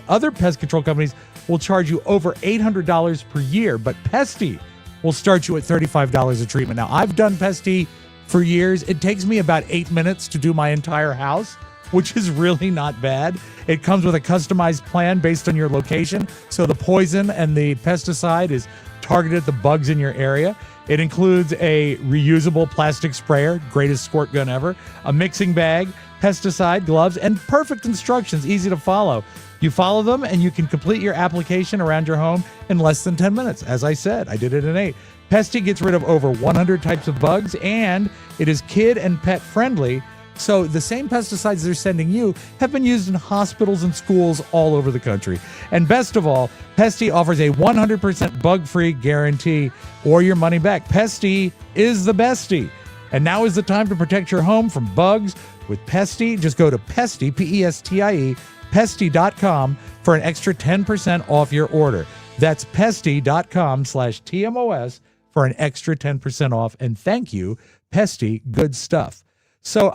Other pest control companies will charge you over $800 per year, but Pesty will start you at $35 a treatment. Now, I've done Pesty for years. It takes me about 8 minutes to do my entire house, which is really not bad. It comes with a customized plan based on your location, so the poison and the pesticide is targeted at the bugs in your area. It includes a reusable plastic sprayer, greatest squirt gun ever, a mixing bag, pesticide, gloves, and perfect instructions, easy to follow. You follow them and you can complete your application around your home in less than 10 minutes. As I said, I did it in 8. Pesty gets rid of over 100 types of bugs, and it is kid and pet friendly. So the same pesticides they're sending you have been used in hospitals and schools all over the country. And best of all, Pesty offers a 100% bug-free guarantee or your money back. Pesty is the bestie. And now is the time to protect your home from bugs with Pesty. Just go to Pesty, Pestie, Pesty.com for an extra 10% off your order. That's Pesty.com/TMOS for an extra 10% off. And thank you, Pesty. Good stuff. So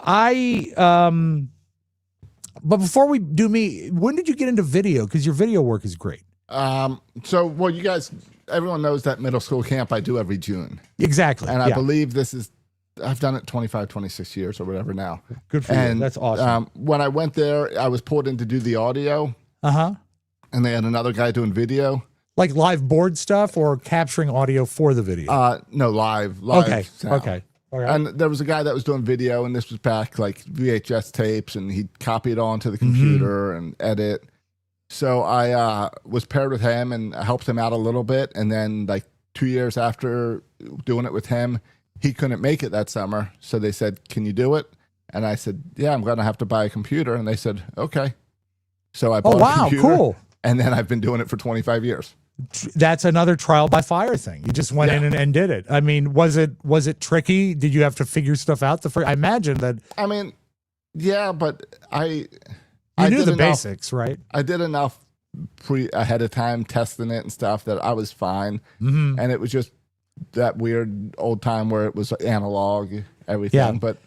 but before we do me, when did you get into video? Because your video work is great. Well, you guys, everyone knows that middle school camp I do every June. Exactly. And I believe I've done it 25, 26 years or whatever now. Good for you. That's awesome. When I went there, I was pulled in to do the audio. Uh-huh. And they had another guy doing video. Like live board stuff or capturing audio for the video? No, live Okay. sound. Okay. All right. And there was a guy that was doing video, and this was back like VHS tapes, and he'd copy it onto the computer and edit. So I was paired with him, and I helped him out a little bit. And then like 2 years after doing it with him, he couldn't make it that summer. So they said, "Can you do it?" And I said, "Yeah, I'm going to have to buy a computer." And they said, "Okay." So I bought a computer. Cool. And then I've been doing it for 25 years. That's another trial by fire thing. You just went in and did it. I mean, was it tricky? Did you have to figure stuff out? I imagine that. I mean, yeah, but I knew the basics, right? I did enough ahead of time testing it and stuff that I was fine. Mm-hmm. And it was just that weird old time where it was analog, everything. Yeah. But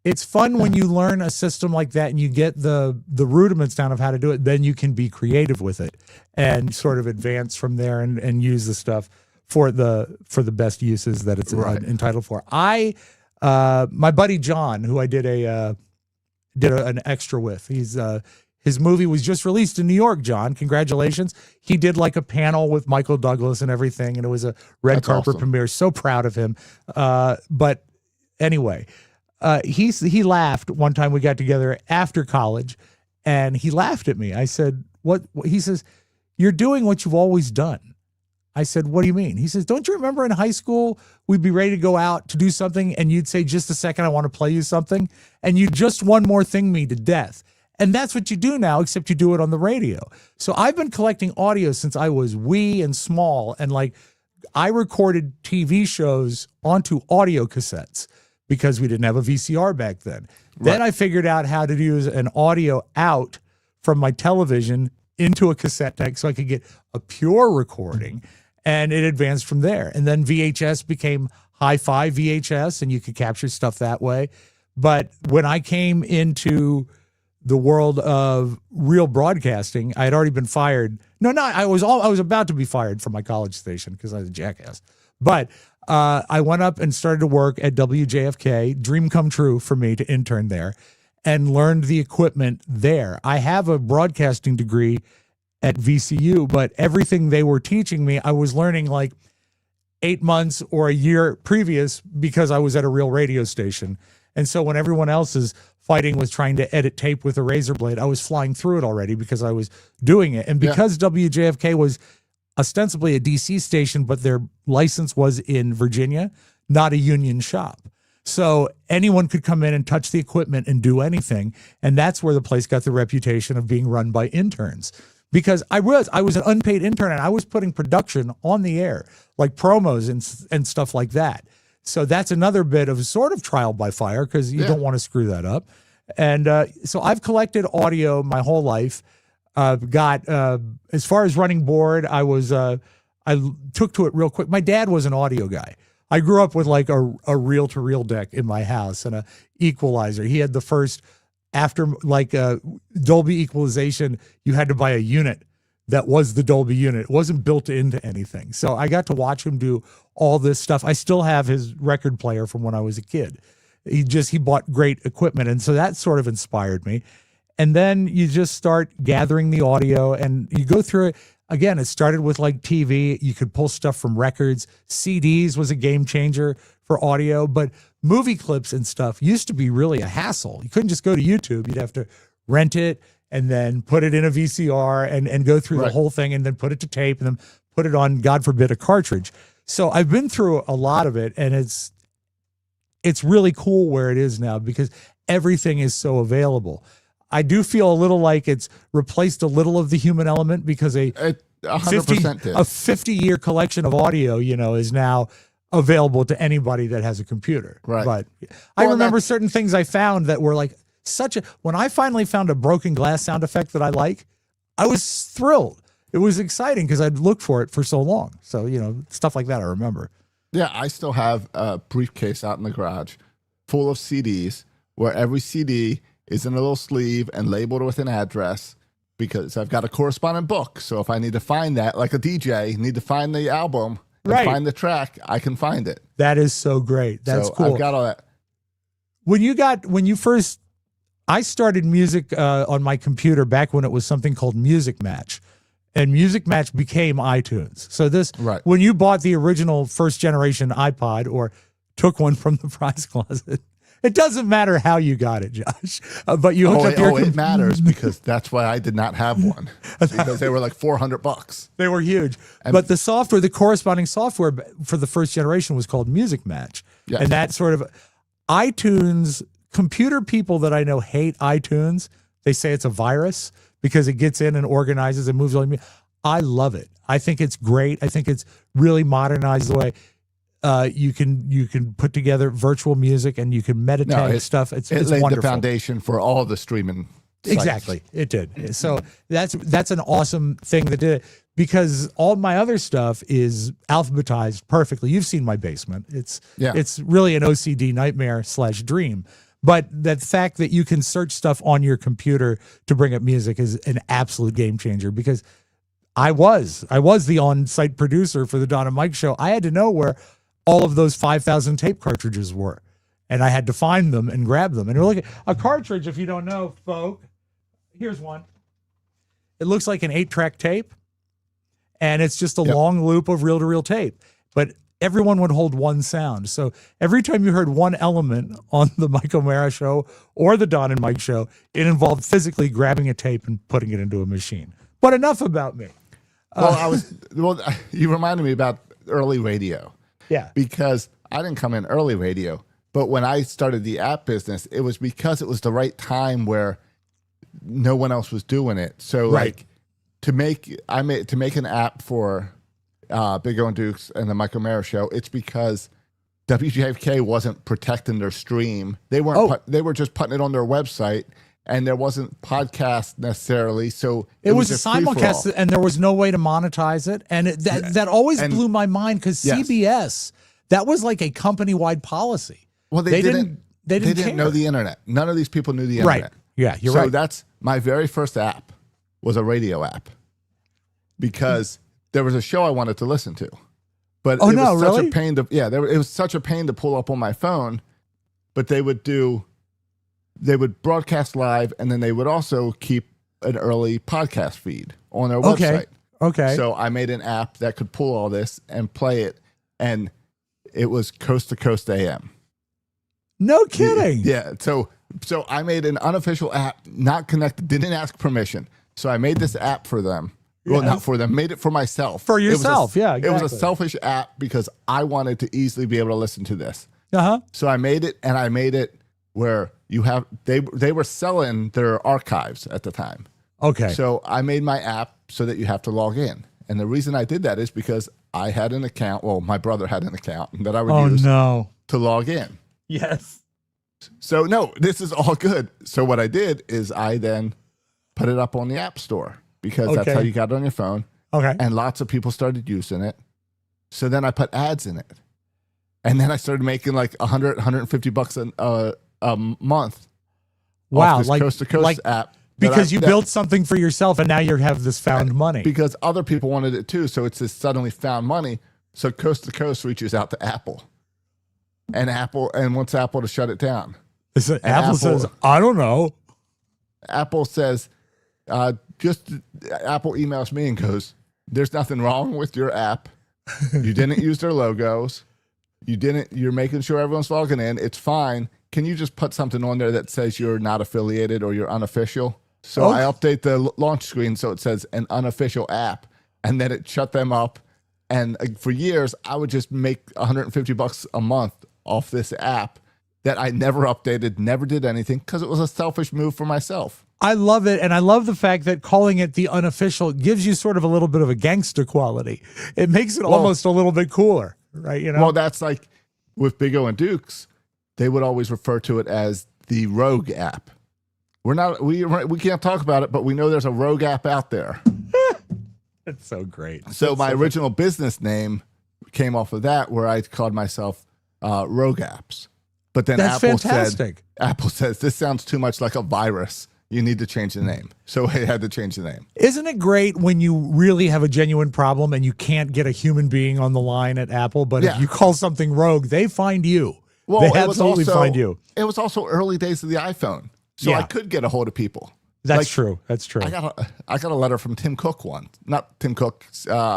it's fun when you learn a system like that and you get the rudiments down of how to do it. Then you can be creative with it and sort of advance from there and use the stuff for the best uses that it's entitled for. My buddy John, who I did an extra with, his movie was just released in New York. John, congratulations! He did like a panel with Michael Douglas and everything, and it was a red carpet premiere. So proud of him. But anyway. He laughed one time we got together after college, and he laughed at me. I said, what? He says, "You're doing what you've always done." I said, "What do you mean?" He says, "Don't you remember in high school, we'd be ready to go out to do something, and you'd say, 'Just a second, I want to play you something.' And you just one more thing me to death. And that's what you do now, except you do it on the radio." So I've been collecting audio since I was wee and small, and like I recorded TV shows onto audio cassettes, because we didn't have a VCR back then. Then I figured out how to use an audio out from my television into a cassette deck so I could get a pure recording, and it advanced from there. And then VHS became hi-fi VHS, and you could capture stuff that way. But when I came into the world of real broadcasting, I had already been fired. I was about to be fired from my college station because I was a jackass. But I went up and started to work at WJFK, dream come true for me to intern there, and learned the equipment there. I have a broadcasting degree at VCU, but everything they were teaching me, I was learning like 8 months or a year previous because I was at a real radio station. And so when everyone else is fighting with trying to edit tape with a razor blade, I was flying through it already because I was doing it. And because WJFK was ostensibly a DC station, but their license was in Virginia, not a union shop. So anyone could come in and touch the equipment and do anything. And that's where the place got the reputation of being run by interns. Because I was an unpaid intern, and I was putting production on the air, like promos and stuff like that. So that's another bit of sort of trial by fire, because you don't want to screw that up. And so I've collected audio my whole life. Got as far as running board, I took to it real quick. My dad was an audio guy. I grew up with like a reel-to-reel deck in my house and a equalizer. He had the first, after like Dolby equalization, you had to buy a unit that was the Dolby unit. It wasn't built into anything. So I got to watch him do all this stuff. I still have his record player from when I was a kid. He bought great equipment, and so that sort of inspired me. And then you just start gathering the audio and you go through it. Again, it started with like TV. You could pull stuff from records. CDs was a game changer for audio, but movie clips and stuff used to be really a hassle. You couldn't just go to YouTube. You'd have to rent it and then put it in a VCR and go through the whole thing and then put it to tape and then put it on, God forbid, a cartridge. So I've been through a lot of it, and it's really cool where it is now, because everything is so available. I do feel a little like it's replaced a little of the human element because a 100% did. 50-year collection of audio, is now available to anybody that has a computer. Right. But I remember certain things I found that were like when I finally found a broken glass sound effect that I like, I was thrilled. It was exciting because I'd looked for it for so long. So, stuff like that I remember. Yeah, I still have a briefcase out in the garage full of CDs where every CD is in a little sleeve and labeled with an address because I've got a correspondent book. So if I need to find that, like a DJ, need to find the album and find the track, I can find it. That is so great. That's so cool. I've got all that. I started music on my computer back when it was something called Music Match. And Music Match became iTunes. So when you bought the original first generation iPod or took one from the prize closet, it doesn't matter how you got it, Josh. But you hooked up your it matters because that's why I did not have one because they were like $400. They were huge. But the corresponding software for the first generation was called Music Match. Yes. And that sort of iTunes, computer people that I know hate iTunes. They say it's a virus because it gets in and organizes and moves on. I love it. I think it's great. I think it's really modernized the way you can put together virtual music and you can meditate and stuff. It's laid wonderful. The foundation for all the streaming sites. Exactly. It did. So that's an awesome thing that did it because all my other stuff is alphabetized perfectly. You've seen my basement. It's really an OCD nightmare / dream. But the fact that you can search stuff on your computer to bring up music is an absolute game changer because I was the on-site producer for the Don and Mike show. I had to know where all of those 5,000 tape cartridges were, and I had to find them and grab them. And look at a cartridge, if you don't know, folk, here's one. It looks like an 8-track tape, and it's just a long loop of reel-to-reel tape. But everyone would hold one sound. So every time you heard one element on the Mike O'Mara show or the Don and Mike show, it involved physically grabbing a tape and putting it into a machine. But enough about me. You reminded me about early radio. Yeah. Because I didn't come in early radio, but when I started the app business, it was because it was the right time where no one else was doing it. So to make an app for Big O and Dukes and the Mike O'Mara show, it's because WJFK wasn't protecting their stream. They weren't. They were just putting it on their website, and there wasn't podcast necessarily. So it was a simulcast, and there was no way to monetize it. And that always blew my mind because CBS, that was like a company-wide policy. Well, they didn't care. know the internet. None of these people knew the internet. Right. Yeah, you're right. So that's my very first app was a radio app because there was a show I wanted to listen to, but it was such a pain to it was such a pain to pull up on my phone. But they would broadcast live, and then they would also keep an early podcast feed on their website. Okay. So I made an app that could pull all this and play it, and it was Coast to Coast AM. No kidding. Yeah. So I made an unofficial app, not connected, didn't ask permission. So I made this app for them. Well, not for them, made it for myself. For yourself, exactly. It was a selfish app because I wanted to easily be able to listen to this. Uh-huh. So I made it where they were selling their archives at the time. Okay. So I made my app so that you have to log in. And the reason I did that is because I had an account, well, my brother had an account that I would use to log in. Yes. So no, this is all good. So what I did is I then put it up on the App Store. Because that's how you got it on your phone. Okay. And lots of people started using it. So then I put ads in it. And then I started making like $150 a month. Wow. Off this Coast to Coast app. Because you built something for yourself and now you have this found money. Because other people wanted it too. So it's this suddenly found money. So Coast to Coast reaches out to Apple. And wants Apple to shut it down. Apple says, I don't know. Apple says, Apple emails me and goes, there's nothing wrong with your app. You didn't use their logos. You're making sure everyone's logging in. It's fine. Can you just put something on there that says you're not affiliated or you're unofficial? So I update the launch screen so it says an unofficial app, and then it shut them up. And for years, I would just make $150 a month off this app that I never updated, never did anything because it was a selfish move for myself. I love it. And I love the fact that calling it the unofficial gives you sort of a little bit of a gangster quality. It makes it almost a little bit cooler, right? You know? Well, that's like with Big O and Dukes, they would always refer to it as the Rogue app. We can't talk about it, but we know there's a Rogue app out there. That's so great. So my original business name came off of that, where I called myself Rogue Apps. But then That's fantastic. Apple says, this sounds too much like a virus. You need to change the name. So I had to change the name. Isn't it great when you really have a genuine problem and you can't get a human being on the line at Apple, but if you call something Rogue, they find you. Well, they absolutely find you. It was also early days of the iPhone. So I could get a hold of people. That's true. That's true. I got a letter from Tim Cook once. Not Tim Cook,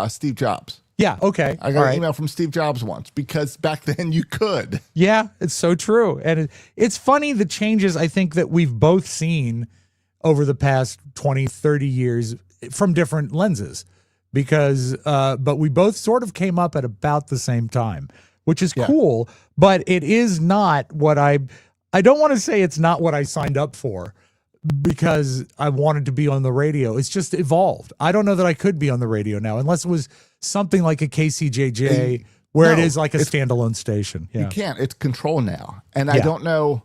Steve Jobs. Yeah, okay. I got an email from Steve Jobs once because back then you could. Yeah, it's so true. And it's funny the changes I think that we've both seen over the past 20, 30 years from different lenses because, but we both sort of came up at about the same time, which is cool, but it is not what I don't want to say it's not what I signed up for because I wanted to be on the radio. It's just evolved. I don't know that I could be on the radio now unless it was something like a KCJJ where it is like a standalone station. Yeah. You can't. It's control now. And I don't know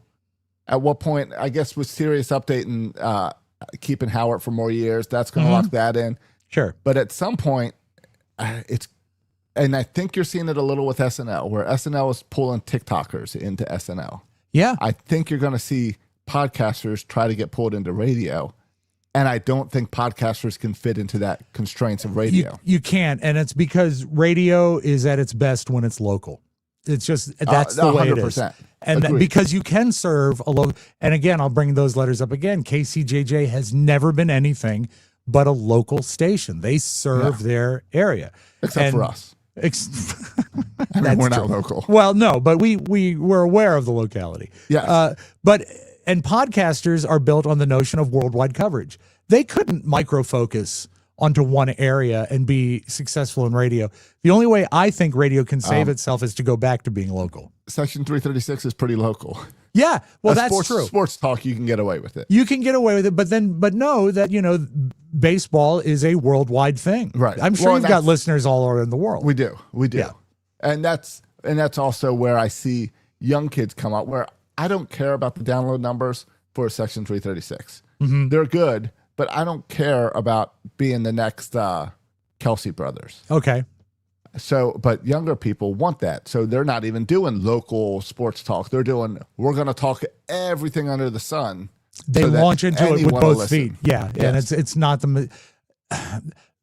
at what point, I guess with Sirius Update and keeping Howard for more years, that's going to lock that in. Sure. But at some point, and I think you're seeing it a little with SNL, where SNL is pulling TikTokers into SNL. Yeah. I think you're going to see podcasters try to get pulled into radio. And I don't think podcasters can fit into that constraints of radio. You can't. And it's because radio is at its best when it's local. It's just, that's the way 100%. It is. And because you can serve a local, and again, I'll bring those letters up again. KCJJ has never been anything but a local station. They serve their area. Except for us. We're not local. Well, no, but we're aware of the locality. Yeah. And podcasters are built on the notion of worldwide coverage. They couldn't micro-focus onto one area and be successful in radio. The only way I think radio can save itself is to go back to being local. Section 336 is pretty local. Yeah, well, that's true. Sports talk, you can get away with it. You can get away with it, but know that, baseball is a worldwide thing. Right. I'm sure you've got listeners all around the world. We do. Yeah. And that's also where I see young kids come up, where I don't care about the download numbers for Section 336. Mm-hmm. They're good, but I don't care about being the next Kelsey brothers. Okay. So, but younger people want that. So they're not even doing local sports talk. They're doing, we're going to talk everything under the sun. They launch into it with both feet. Yeah. Yes. And it's not the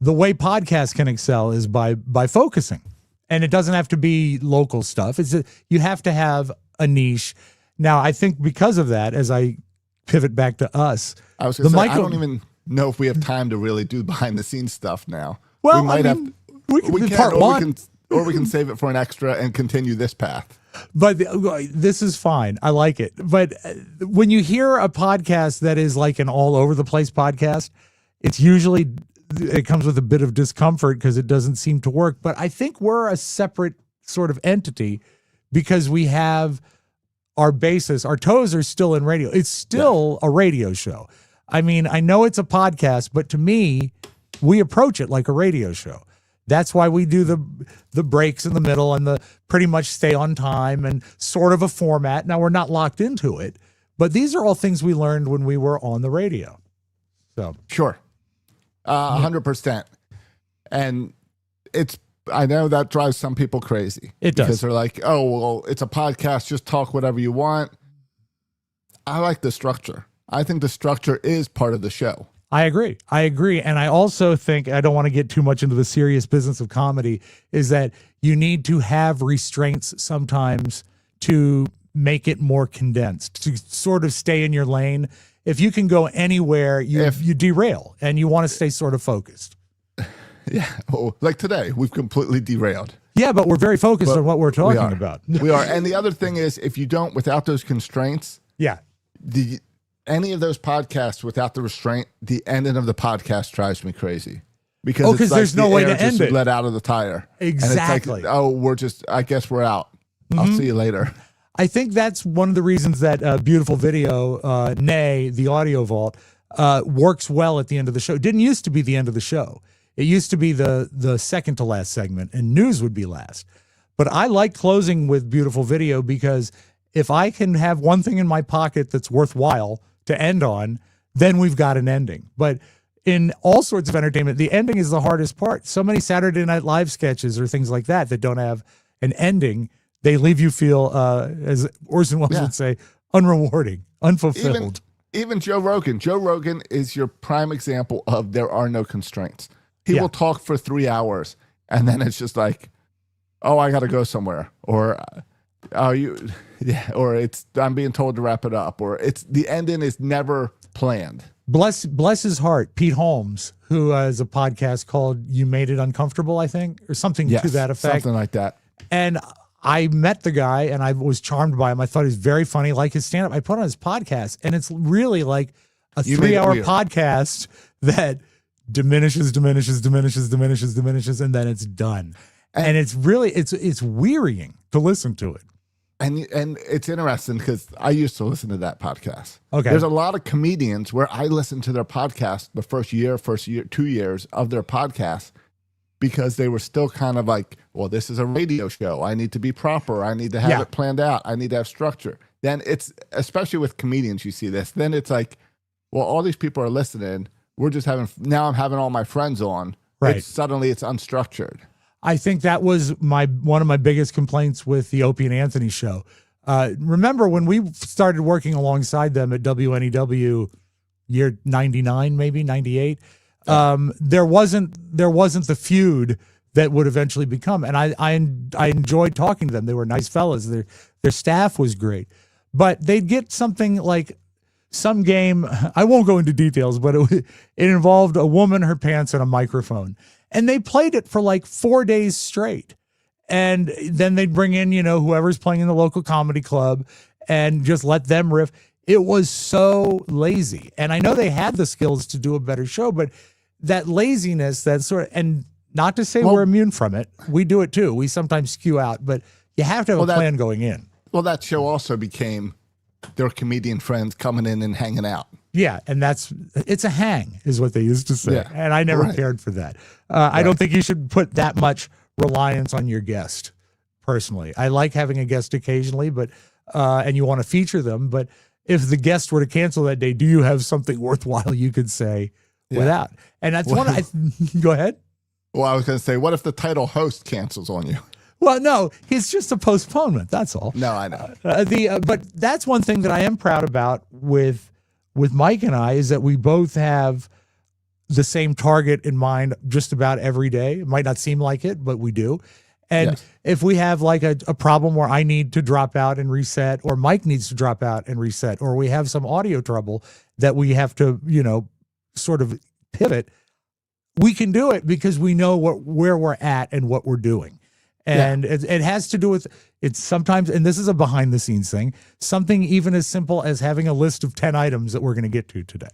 way podcasts can excel is by focusing. And it doesn't have to be local stuff. You have to have a niche. Now, I think because of that, as I pivot back to us, I was going to say, I don't even know if we have time to really do behind the scenes stuff now. Well, we can or we can save it for an extra and continue this path. But this is fine. I like it. But when you hear a podcast that is like an all over the place podcast, it comes with a bit of discomfort because it doesn't seem to work. But I think we're a separate sort of entity because we have our basis, our toes are still in radio. It's still a radio show. I mean, I know it's a podcast, but to me, we approach it like a radio show. That's why we do the breaks in the middle and the pretty much stay on time and sort of a format. Now, we're not locked into it, but these are all things we learned when we were on the radio. So sure. 100%. And I know that drives some people crazy. It does. Because they're like, oh, well, it's a podcast. Just talk whatever you want. I like the structure. I think the structure is part of the show. I agree. And I also think, I don't want to get too much into the serious business of comedy, is that you need to have restraints sometimes to make it more condensed, to sort of stay in your lane. If you can go anywhere, you derail, and you want to stay sort of focused. Yeah. Well, like today, we've completely derailed. Yeah, but we're very focused on what we're talking about. We are. And the other thing is, if you don't, without those constraints, any of those podcasts without the restraint, the ending of the podcast drives me crazy. Because there's no way to end it. Let out of the tire. Exactly. And it's like, I guess we're out. I'll see you later. I think that's one of the reasons that Beautiful Video, nay, the Audio Vault, works well at the end of the show. It didn't used to be the end of the show. It used to be the second to last segment, and news would be last. But I like closing with Beautiful Video because if I can have one thing in my pocket that's worthwhile to end on, then we've got an ending. But in all sorts of entertainment, the ending is the hardest part. So many Saturday Night Live sketches or things like that don't have an ending. They leave you feel, as Orson Welles would say, unrewarding, unfulfilled. Even Joe Rogan. Joe Rogan is your prime example of there are no constraints. He will talk for 3 hours, and then it's just like, oh, I got to go somewhere, or I'm being told to wrap it up, or the ending is never planned. Bless his heart, Pete Holmes, who has a podcast called "You Made It Uncomfortable," I think, or something to that effect, something like that. And I met the guy, and I was charmed by him. I thought he was very funny, like his stand-up. I put on his podcast, and it's really like a 3-hour podcast that diminishes, and then it's done. And it's really it's wearying to listen to it. And it's interesting because I used to listen to that podcast. Okay. There's a lot of comedians where I listen to their podcast the first year, 2 years of their podcast because they were still kind of like, well, this is a radio show. I need to be proper. I need to have it planned out. I need to have structure. Then it's, especially with comedians, you see this. Then it's like, well, all these people are listening. We're just now I'm having all my friends on. Right. Suddenly it's unstructured. I think that was one of my biggest complaints with the Opie and Anthony show. Remember when we started working alongside them at WNEW, year 99, maybe 98. There wasn't the feud that would eventually become, and I enjoyed talking to them. They were nice fellas. Their staff was great, but they'd get something like some game. I won't go into details, but it involved a woman, her pants, and a microphone. And they played it for like 4 days straight. And then they'd bring in, whoever's playing in the local comedy club and just let them riff. It was so lazy. And I know they had the skills to do a better show, but that laziness, and not to say we're immune from it. We do it too. We sometimes skew out, but you have to have a plan going in. Well, that show also became their comedian friends coming in and hanging out. Yeah, and it's a hang, is what they used to say. Yeah, and I never cared for that. I don't think you should put that much reliance on your guest, personally. I like having a guest occasionally, but and you want to feature them, but if the guest were to cancel that day, do you have something worthwhile you could say without? And that's go ahead. Well, I was going to say, what if the title host cancels on you? Well, no, it's just a postponement. That's all. No, I know. But that's one thing that I am proud about with Mike and I is that we both have the same target in mind just about every day. It might not seem like it, but we do. And if we have like a problem where I need to drop out and reset, or Mike needs to drop out and reset, or we have some audio trouble that we have to, sort of pivot, we can do it because we know where we're at and what we're doing. And it has to do with, it's sometimes, and this is a behind the scenes thing, something even as simple as having a list of 10 items that we're going to get to today.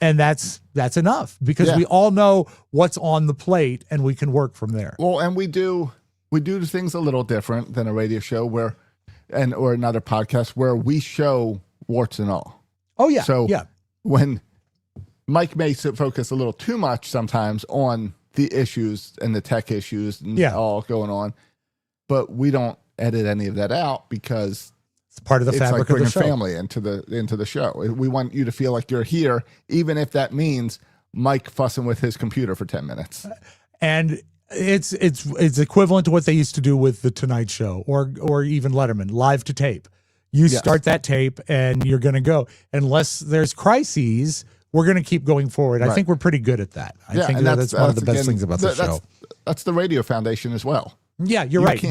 And that's enough because we all know what's on the plate and we can work from there. Well, and we do things a little different than a radio show or another podcast where we show warts and all. Oh yeah. So when Mike may focus a little too much sometimes on the issues and the tech issues and all going on, but we don't edit any of that out because it's part of the fabric like of the show. Family into the show. We want you to feel like you're here, even if that means Mike fussing with his computer for 10 minutes. And it's equivalent to what they used to do with the Tonight Show or even Letterman, live to tape. You start that tape and you're going to go. Unless there's crises, we're going to keep going forward. I think we're pretty good at that. I think that's one of the best things about the show. That's the radio foundation as well. Yeah, you're right.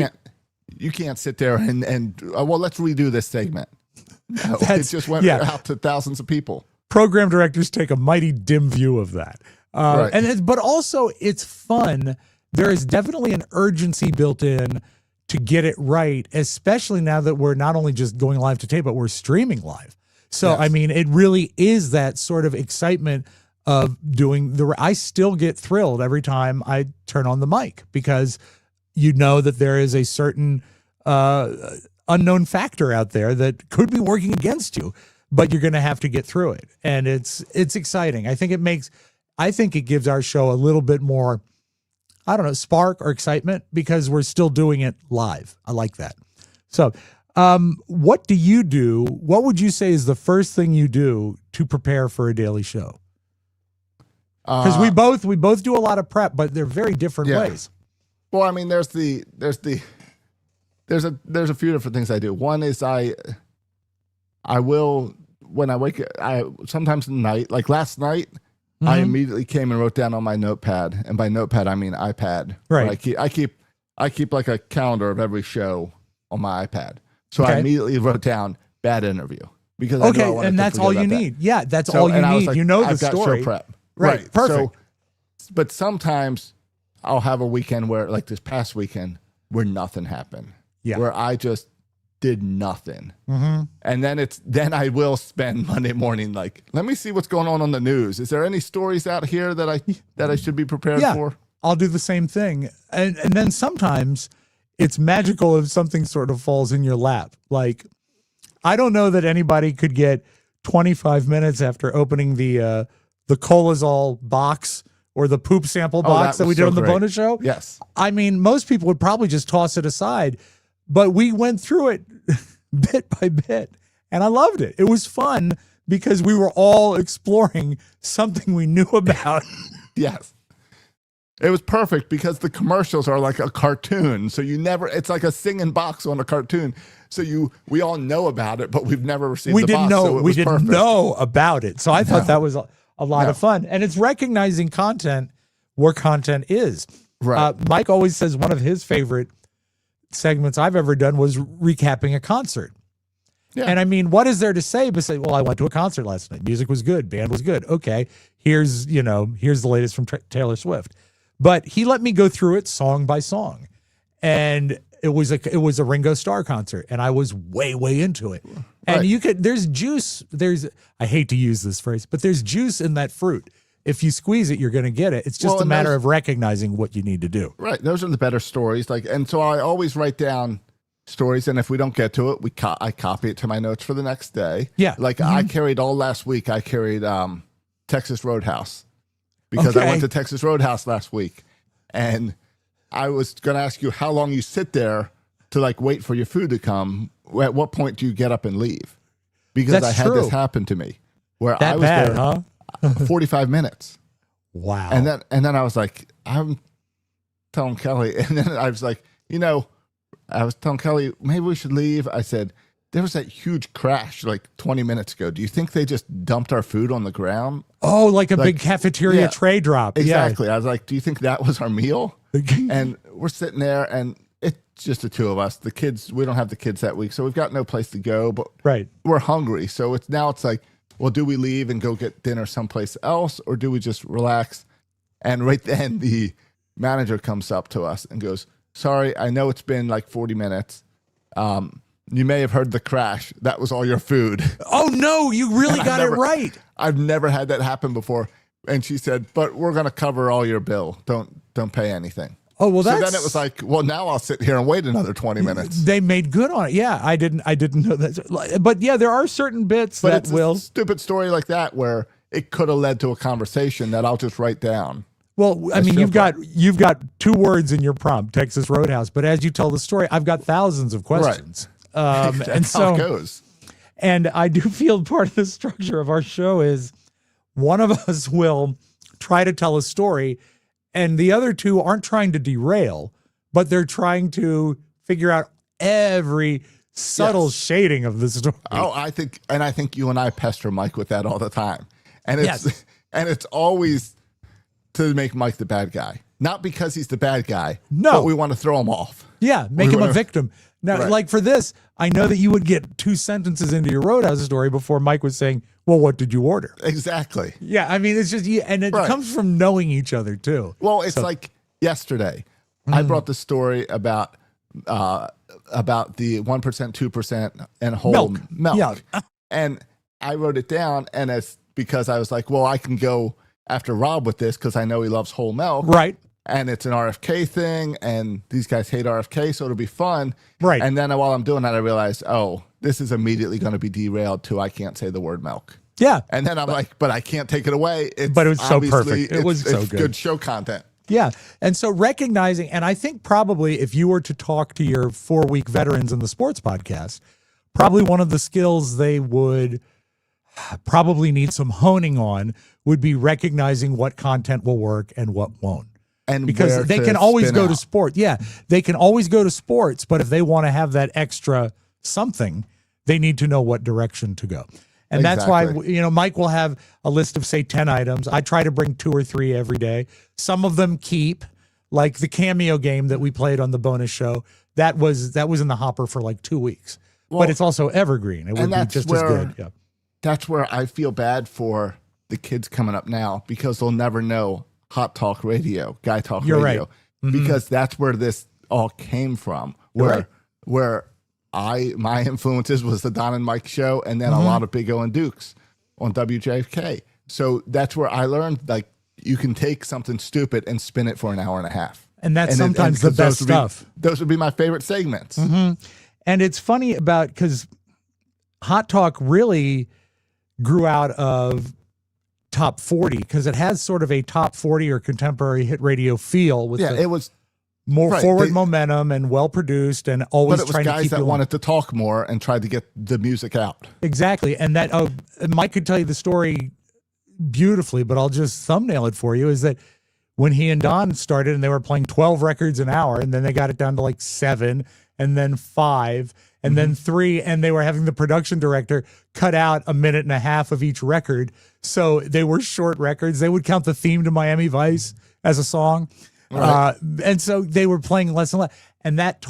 You can't sit there and let's redo this segment. No, it just went out to thousands of people. Program directors take a mighty dim view of that. But also it's fun. There is definitely an urgency built in to get it right, especially now that we're not only just going live to tape, but we're streaming live. So, I mean, it really is that sort of excitement of doing I still get thrilled every time I turn on the mic because you know that there is a certain unknown factor out there that could be working against you, but you're going to have to get through it. And it's exciting. I think it gives our show a little bit more, I don't know, spark or excitement because we're still doing it live. I like that. So, what do you do? What would you say is the first thing you do to prepare for a daily show? Because we both do a lot of prep, but they're very different ways. Well, I mean, there's a few different things I do. One is I will, when I wake up, sometimes at night, like last night, I immediately came and wrote down on my notepad, and by notepad I mean iPad. Right. I keep like a calendar of every show on my iPad. So I immediately wrote down bad interview because I knew I wanted and to that's forget all you about need. that. Yeah, that's all you need. Like, you know the I've got story. Show prep. Right. Perfect. So, but sometimes I'll have a weekend where, like this past weekend, where nothing happened. Yeah. Where I just did nothing. And then I will spend Monday morning like, let me see what's going on the news. Is there any stories out here that I should be prepared for? I'll do the same thing. And then sometimes it's magical if something sort of falls in your lap. Like, I don't know that anybody could get 25 minutes after opening the Colazol box or the poop sample box that we did on the bonus show. Yes. I mean, most people would probably just toss it aside, but we went through it bit by bit and I loved it. It was fun because we were all exploring something we knew about. Yes. It was perfect because the commercials are like a cartoon. So it's like a singing box on a cartoon. So we all know about it, but we've never received the box. We didn't know about it. So I thought that was a lot of fun. And it's recognizing content where content is. Right. Mike always says one of his favorite segments I've ever done was recapping a concert. Yeah. And I mean, what is there to say besides, well, I went to a concert last night. Music was good. Band was good. Okay. Here's the latest from Taylor Swift. But he let me go through it song by song. And it was a Ringo Starr concert. And I was way, way into it. And there's juice. I hate to use this phrase, but there's juice in that fruit. If you squeeze it, you're going to get it. It's just a matter of recognizing what you need to do. Right. Those are the better stories. And so I always write down stories. And if we don't get to it, I copy it to my notes for the next day. Yeah. Like I carried all last week. I carried Texas Roadhouse because I went to Texas Roadhouse last week. And I was going to ask you how long you sit there to like wait for your food to come. At what point do you get up and leave? Because I had this happen to me where I was there 45 minutes. Wow. And then I was like, I'm telling Kelly, and then I was like, I was telling Kelly, maybe we should leave. I said, there was that huge crash like 20 minutes ago. Do you think they just dumped our food on the ground? Oh, like a big cafeteria tray drop. Exactly. Yeah. I was like, do you think that was our meal? And we're sitting there and it's just the two of us. The kids, we don't have the kids that week, so we've got no place to go, but we're hungry. So it's like, well, do we leave and go get dinner someplace else, or do we just relax? And right then the manager comes up to us and goes, sorry, I know it's been like 40 minutes. You may have heard the crash. That was all your food. Oh, no, you really got it right. I've never had that happen before. And she said, but we're going to cover all your bill. Don't pay anything. Oh, well, so then it was like, well, now I'll sit here and wait another 20 minutes. They made good on it. Yeah, I didn't know that. But yeah, there are certain bits but it's a stupid story like that where it could have led to a conversation that I'll just write down. Well, I mean, you've got 2 words in your prompt, Texas Roadhouse, but as you tell the story, I've got thousands of questions. Right. And so how it goes. And I do feel part of the structure of our show is one of us will try to tell a story and the other 2 aren't trying to derail, but they're trying to figure out every subtle shading of the story. Oh, I think you and I pester Mike with that all the time. And it's always to make Mike the bad guy. Not because he's the bad guy, but we want to throw him off. Yeah, make him a victim. Now, like for this, I know that you would get 2 sentences into your Roadhouse story before Mike was saying, well, what did you order? Exactly. Yeah, I mean, it's just, and it comes from knowing each other too. Well, it's like yesterday, I brought the story about the 1%, 2% and whole milk. Yeah. And I wrote it down, and it's because I was like, well, I can go after Rob with this because I know he loves whole milk. Right. and it's an RFK thing, and these guys hate RFK, so it'll be fun. Right. And then while I'm doing that, I realized, oh, this is immediately going to be derailed to I can't say the word milk. Yeah. And then I'm like, but I can't take it away. But it was so perfect. It was so it's good show content. Yeah. And so recognizing, and I think probably if you were to talk to your 4-week veterans in the sports podcast, probably one of the skills they would probably need some honing on would be recognizing what content will work and what won't. And because they can always go to sport. Yeah. They can always go to sports, but if they want to have that extra something, they need to know what direction to go. And that's why, Mike will have a list of, say, 10 items. I try to bring 2 or 3 every day. Some of them keep, like the cameo game that we played on the bonus show. That was in the hopper for like 2 weeks. Well, but it's also evergreen. It would be just as good. Yeah. That's where I feel bad for the kids coming up now, because they'll never know Hot Talk Radio, Guy Talk You're Radio. right. Mm-hmm. Because that's where this all came from. Where my influences was the Don and Mike show, and then a lot of Big O and Dukes on WJFK. So that's where I learned, like, you can take something stupid and spin it for an hour and a half. And that's sometimes the best stuff. Those would be my favorite segments. Mm-hmm. And it's funny because Hot Talk really grew out of Top 40, because it has sort of a Top 40 or contemporary hit radio feel. With it was more forward momentum and well produced, and always trying to keep guys that wanted to talk more and tried to get the music out. Exactly. And that Mike could tell you the story beautifully, but I'll just thumbnail it for you, is that when he and Don started and they were playing 12 records an hour, and then they got it down to like 7 and then 5 and then 3, and they were having the production director cut out 1.5 minutes of each record. So they were short records. They would count the theme to Miami Vice as a song. Right. And so they were playing less and less. And that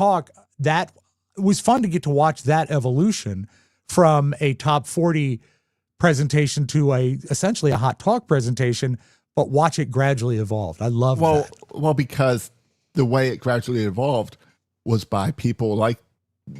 was fun to get to watch that evolution from a Top 40 presentation to essentially a Hot Talk presentation, but watch it gradually evolve. I love that. Well, because the way it gradually evolved was by people like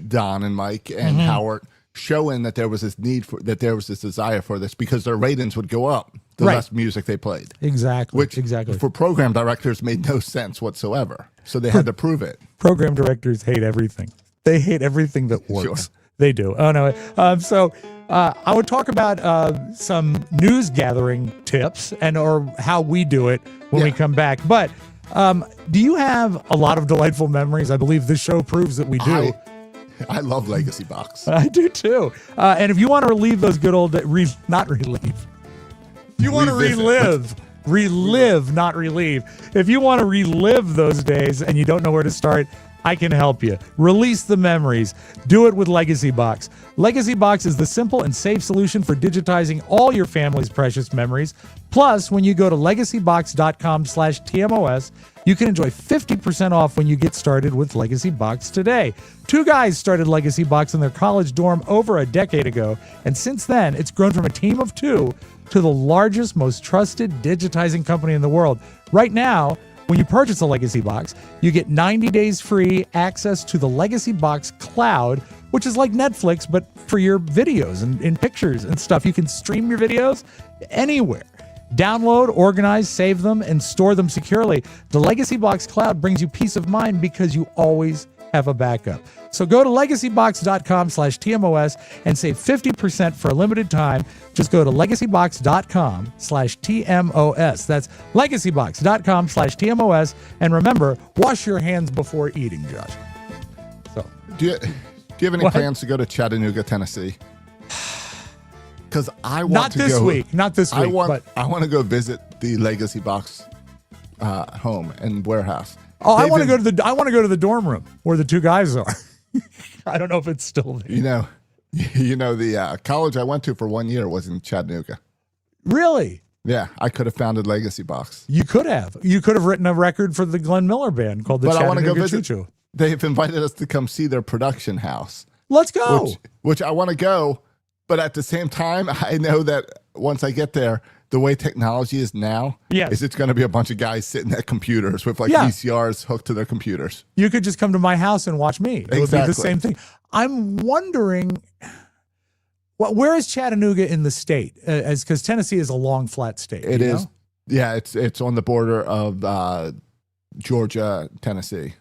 Don and Mike and Howard showing that there was this there was this desire for this, because their ratings would go up the less music they played. Exactly. Which for program directors made no sense whatsoever. So they had to prove it. Program directors hate everything. They hate everything that works. Sure. They do. Oh, no. So I would talk about some news gathering tips or how we do it when we come back. But do you have a lot of delightful memories? I believe this show proves that we do. I love Legacy Box. I do too. And if you want to relive those good old not relive. If you want to relive, not relieve. If you want to relive those days and you don't know where to start, I can help you. Release the memories. Do it with Legacy Box. Legacy Box is the simple and safe solution for digitizing all your family's precious memories. Plus, when you go to legacybox.com/TMOS, you can enjoy 50% off when you get started with Legacy Box today. 2 guys started Legacy Box in their college dorm over a decade ago, and since then, it's grown from a team of 2 to the largest, most trusted digitizing company in the world. Right now, when you purchase a Legacy Box, you get 90 days free access to the Legacy Box Cloud, which is like Netflix, but for your videos and pictures and stuff. You can stream your videos anywhere. Download, organize, save them, and store them securely. The Legacy Box Cloud brings you peace of mind because you always have a backup. So go to legacybox.com/TMOS and save 50% for a limited time. Just go to legacybox.com/TMOS. That's legacybox.com/TMOS. And remember, wash your hands before eating, Josh. So, do you have any plans to go to Chattanooga, Tennessee? Because I want to go. Not this week. I want to go visit the Legacy Box home and warehouse. Oh, I want to go to the dorm room where the 2 guys are. I don't know if it's still there. The college I went to for 1 year was in Chattanooga. Really? Yeah, I could have founded Legacy Box. You could have. You could have written a record for the Glenn Miller Band called the Chattanooga Choo-Choo. They've invited us to come see their production house. Let's go. Which I want to go, but at the same time, I know that once I get there, the way technology is now, is it's going to be a bunch of guys sitting at computers with VCRs hooked to their computers. You could just come to my house and watch me. It would be the same thing. I'm wondering, where is Chattanooga in the state? Because Tennessee is a long, flat state. It is. Yeah, it's on the border of Georgia, Tennessee.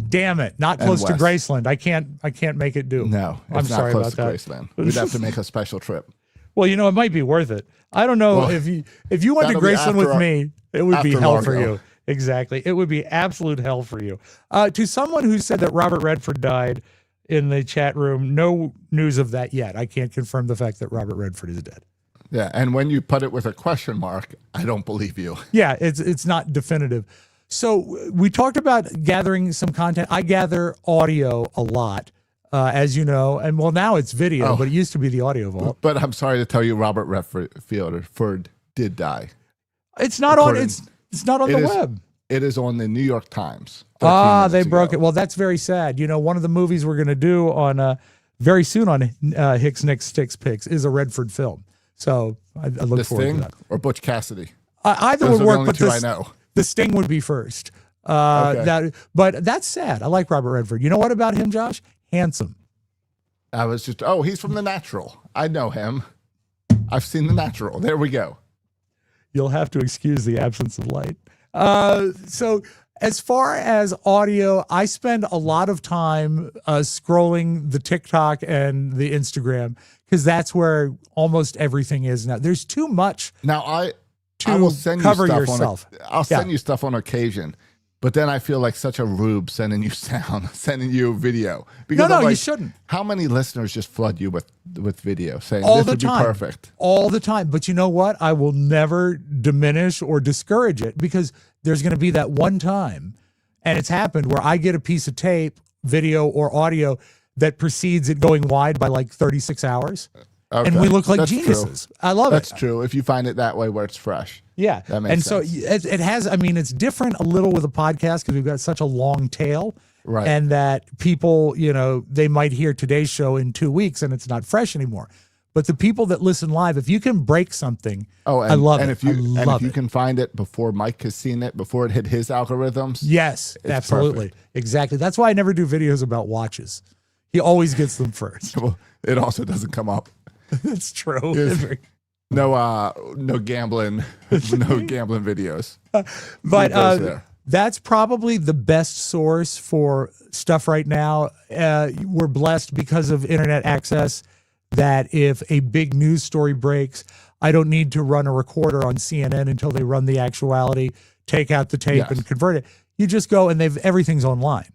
Damn it! Not And close to west. Graceland. I can't make it do. No, I'm it's not sorry close about to that. Graceland. We'd have to make a special trip. Well, it might be worth it. I don't know Well, if you went to that'll be Graceland with after- me, it would be after hell for Largo. you. Exactly, it would be absolute hell for you. To someone who said that Robert Redford died in the chat room, no news of that yet. I can't confirm the fact that Robert Redford is dead. Yeah, and when you put it with a question mark, I don't believe you. Yeah, it's not definitive. So we talked about gathering some content. I gather audio a lot, as you know, and well, now it's video, but it used to be the audio vault. But I'm sorry to tell you, Robert Redford did die. It's not on. According- It's not on the It is- web. It is on the New York Times. 13 Ah, they minutes broke ago. it. Well, that's very sad. One of the movies we're going to do on very soon on Hicks Nicks Sticks Picks is a Redford film. So I look The forward Sting to that. or Butch Cassidy. Either Those would are the work, only but two I know. the Sting would be first. Okay. But that's sad. I like Robert Redford. You know what about him, Josh? Handsome. I was just, he's from The Natural. I know him. I've seen The Natural. There we go. You'll have to excuse the absence of light. So as far as audio, I spend a lot of time scrolling the TikTok and the Instagram because that's where almost everything is now. There's too much Now I to will send cover you stuff yourself. I'll send you stuff on occasion, but then I feel like such a rube sending you sound, sending you video. Because No, I'm you like, shouldn't. How many listeners just flood you with video saying All this the would time. be perfect? All the time. But you know what? I will never diminish or discourage it because there's going to be that one time, and it's happened, where I get a piece of tape, video, or audio that precedes it going wide by like 36 hours. Okay. And we look like That's geniuses. True. I love That's it. true. If you find it that way where it's fresh. Yeah. That makes and sense. so it has, it's different a little with a podcast because we've got such a long tail. Right. And that people, they might hear today's show in 2 weeks and it's not fresh anymore. But the people that listen live, if you can break something, And, I love and it. If you, I and love if you it. can find it before Mike has seen it, before it hit his algorithms. Yes, It's absolutely. perfect. Exactly. That's why I never do videos about watches. He always gets them first. Well, it also doesn't come up. That's true. Yes. No gambling, no gambling videos. But goes there. that's probably the best source for stuff right now. We're blessed because of internet access that if a big news story breaks, I don't need to run a recorder on CNN until they run the actuality, take out the tape Yes. and convert it. You just go and everything's online.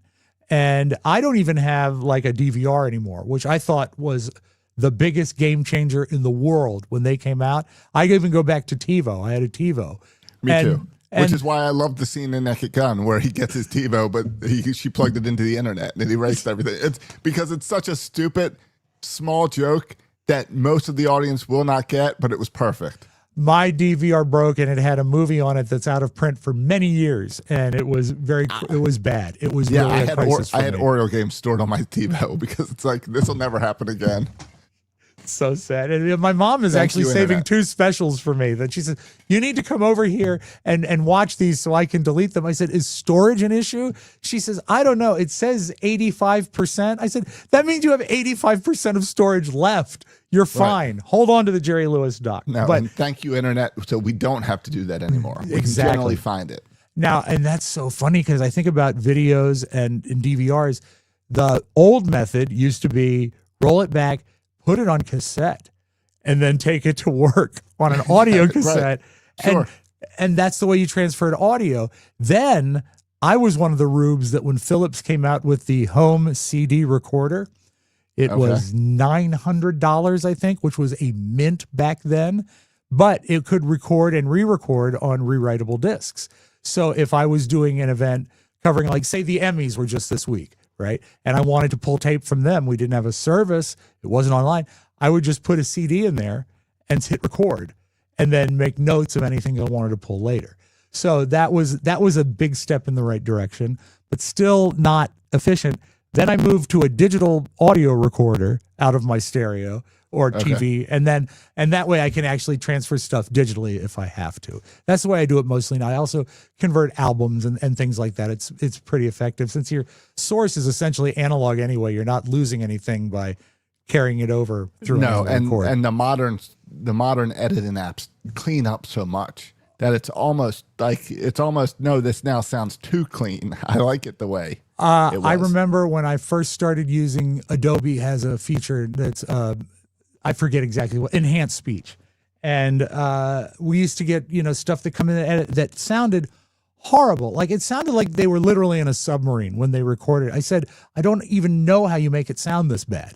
And I don't even have like a DVR anymore, which I thought was the biggest game changer in the world when they came out. I even go back to TiVo. I had a TiVo. Me too. Which And is why I love the scene in Naked Gun where he gets his TiVo, but she plugged it into the internet and it erased everything. It's because it's such a stupid, small joke that most of the audience will not get, but it was perfect. my DVR broke and it had a movie on it that's out of print for many years, and it was it was bad. It was Yeah, really a crisis for I had me. Oreo games stored on my TiVo because it's like this will never happen again. So sad. And my mom is Thank actually you, saving Internet. 2 specials for me that she says, you need to come over here and watch these so I can delete them. I said, is storage an issue? She says, I don't know. It says 85%. I said, that means you have 85% of storage left. You're fine. Hold on to the Jerry Lewis doc. No, But and thank you, Internet. So we don't have to do that anymore. We Exactly. can generally find it. now, and that's so funny because I think about videos and DVRs. The old method used to be roll it back, put it on cassette, and then take it to work on an audio cassette. Sure. And that's the way you transferred audio. Then I was one of the rubes that when Philips came out with the home CD recorder, it was $900, I think, which was a mint back then, but it could record and re-record on rewritable discs. So if I was doing an event covering, like, say the Emmys were just this week, right? And I wanted to pull tape from them. We didn't have a service. It wasn't online. I would just put a CD in there and hit record and then make notes of anything I wanted to pull later. So that was a big step in the right direction, but still not efficient. Then I moved to a digital audio recorder out of my stereo or TV, and that way I can actually transfer stuff digitally if I have to. That's the way I do it mostly now. I also convert albums and things like that. It's pretty effective since your source is essentially analog anyway. You're not losing anything by carrying it over through No, an record. and the modern editing apps clean up so much that it's almost no, this now sounds too clean. I like it the way it was. I remember when I first started using Adobe has a feature that's I forget exactly what, enhanced speech. And we used to get, stuff that come in the edit that sounded horrible. Like it sounded like they were literally in a submarine when they recorded. I said, I don't even know how you make it sound this bad.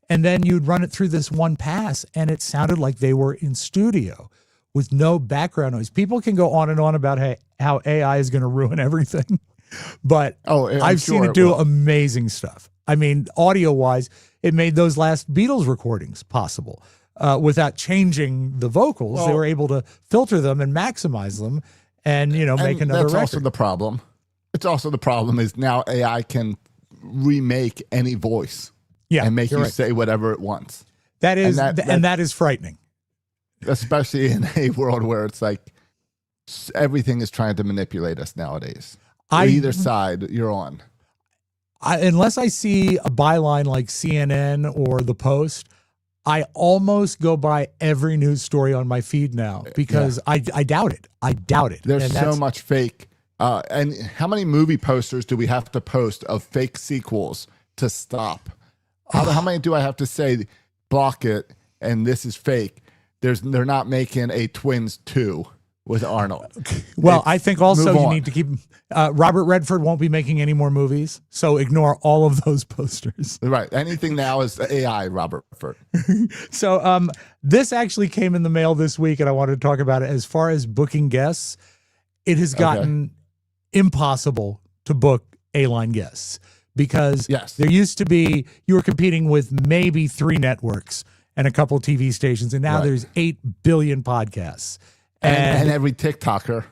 And then you'd run it through this one pass and it sounded like they were in studio with no background noise. People can go on and on about how AI is going to ruin everything, but I've seen it do amazing stuff. I mean, audio wise, it made those last Beatles recordings possible without changing the vocals. Well, they were able to filter them and maximize them and make another record. Also the problem. It's also the problem is now AI can remake any voice. Yeah, and make you say whatever it wants. That is, and that is frightening. Especially in a world where it's like everything is trying to manipulate us nowadays. Either side you're on. Unless I see a byline like CNN or The Post, I almost go by every news story on my feed now because I doubt it. I doubt it. There's so much fake. And how many movie posters do we have to post of fake sequels to stop? How many do I have to say, block it, and this is fake? They're not making a Twins 2 with Arnold. Well, I think also you need to keep Robert Redford won't be making any more movies, so ignore all of those posters. Right. Anything now is AI, Robert Redford. So this actually came in the mail this week, and I wanted to talk about it. As far as booking guests, it has gotten impossible to book A-line guests because there used to be you were competing with maybe 3 networks and a couple TV stations, and now there's 8 billion podcasts. And every TikToker.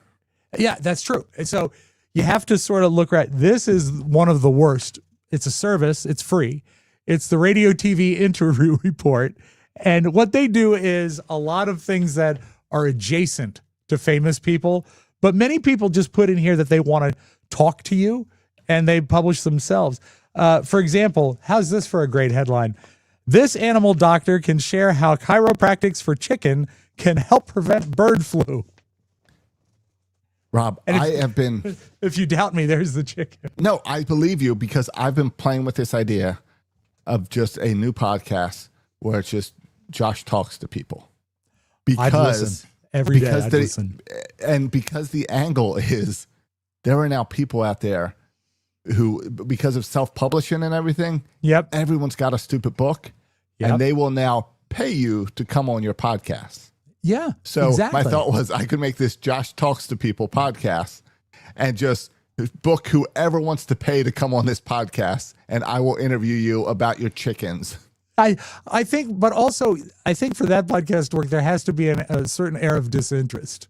Yeah, that's true. And so you have to sort of look right. This is one of the worst. It's a service. It's free. It's the Radio TV Interview Report. And what they do is a lot of things that are adjacent to famous people, but many people just put in here that they want to talk to you, and they publish themselves. For example, how's this for a great headline? This animal doctor can share how chiropractics for chicken can help prevent bird flu. Rob, if you doubt me, there's the chicken. No, I believe you because I've been playing with this idea of just a new podcast where it's just Josh talks to people. I'd listen every day. I'd listen. And because the angle is there are now people out there who, because of self-publishing and everything, everyone's got a stupid book, and they will now pay you to come on your podcast. Yeah, so my thought was I could make this Josh Talks to People podcast and just book whoever wants to pay to come on this podcast, and I will interview you about your chickens. I think, but also I think for that podcast to work, there has to be a certain air of disinterest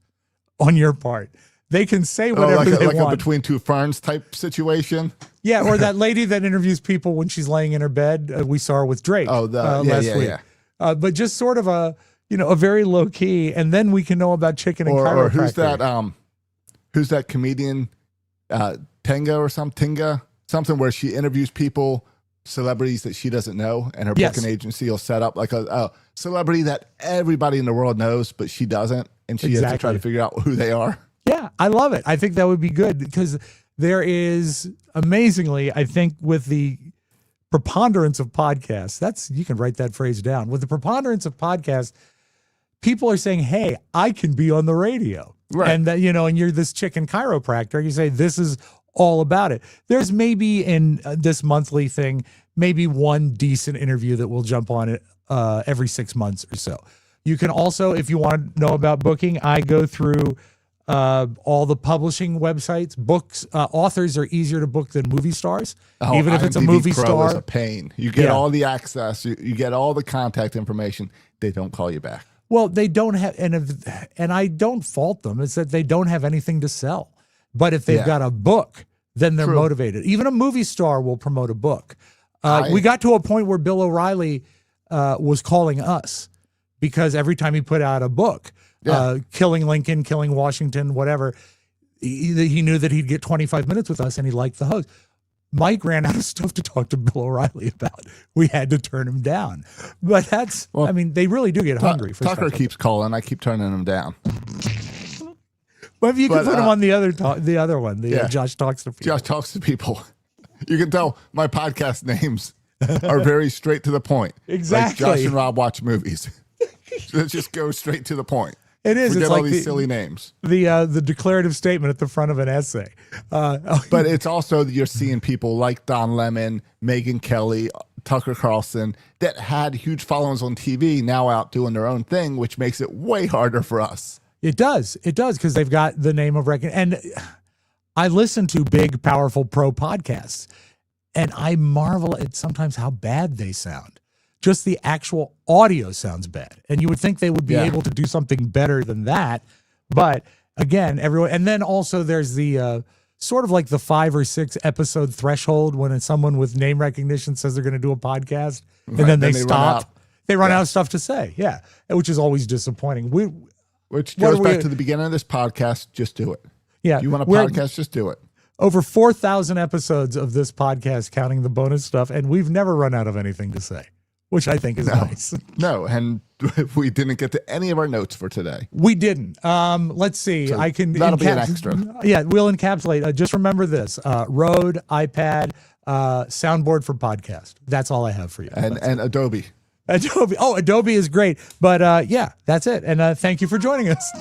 on your part. They can say whatever they want. Like a Between Two Ferns type situation. Yeah, or that lady that interviews people when she's laying in her bed. We saw her with Drake last week. But just sort of a very low key, and then we can know about chicken and chiropractic. Or who's that comedian, Tenga or something where she interviews people, celebrities that she doesn't know, and her booking agency will set up like a celebrity that everybody in the world knows, but she doesn't, and she has to try to figure out who they are. Yeah, I love it. I think that would be good because there is amazingly, I think, with the preponderance of podcasts, you can write that phrase down. With the preponderance of podcasts, people are saying, hey, I can be on the radio. Right. And that, and you're this chicken chiropractor. You say, this is all about it. There's maybe in this monthly thing, maybe one decent interview that will jump on it every 6 months or so. You can also, if you want to know about booking, I go through all the publishing websites. Books, authors are easier to book than movie stars. Even if it's a movie star, is a pain. You get all the access, you get all the contact information. They don't call you back. Well, they don't have, and I don't fault them. It's that they don't have anything to sell. But if they've got a book, then they're motivated. Even a movie star will promote a book. We got to a point where Bill O'Reilly was calling us because every time he put out a book, Killing Lincoln, Killing Washington, whatever, he knew that he'd get 25 minutes with us, and he liked the host. Mike ran out of stuff to talk to Bill O'Reilly about. We had to turn him down. But they really do get hungry for Tucker stuff. keeps calling. I keep turning him down. Maybe you could put him on the other one. Yeah. Josh Talks to People. Josh Talks to People. You can tell my podcast names are very straight to the point. Exactly. Like Josh and Rob watch movies. Let's just go straight to the point. It is. Forget It's all like these silly names. The declarative statement at the front of an essay. But it's also you're seeing people like Don Lemon, Megyn Kelly, Tucker Carlson that had huge followings on TV now out doing their own thing, which makes it way harder for us. It does because they've got the name of record. And I listen to big, powerful pro podcasts, and I marvel at sometimes how bad they sound. Just the actual audio sounds bad. And you would think they would be able to do something better than that. But again, everyone, and then also there's the sort of like the 5 or 6 episode threshold when it's someone with name recognition says they're going to do a podcast and then they stop. They run out of stuff to say. Yeah. Which is always disappointing. Which goes back to the beginning of this podcast. Just do it. Yeah. If you want a podcast, just do it. Over 4,000 episodes of this podcast, counting the bonus stuff. And we've never run out of anything to say, which I think is nice. No, and we didn't get to any of our notes for today. We didn't. Let's see. So That'll be an extra. Yeah, we'll encapsulate. Just remember this: Rode, iPad, soundboard for podcast. That's all I have for you. And Adobe. Adobe. Oh, Adobe is great. But yeah, that's it. And thank you for joining us.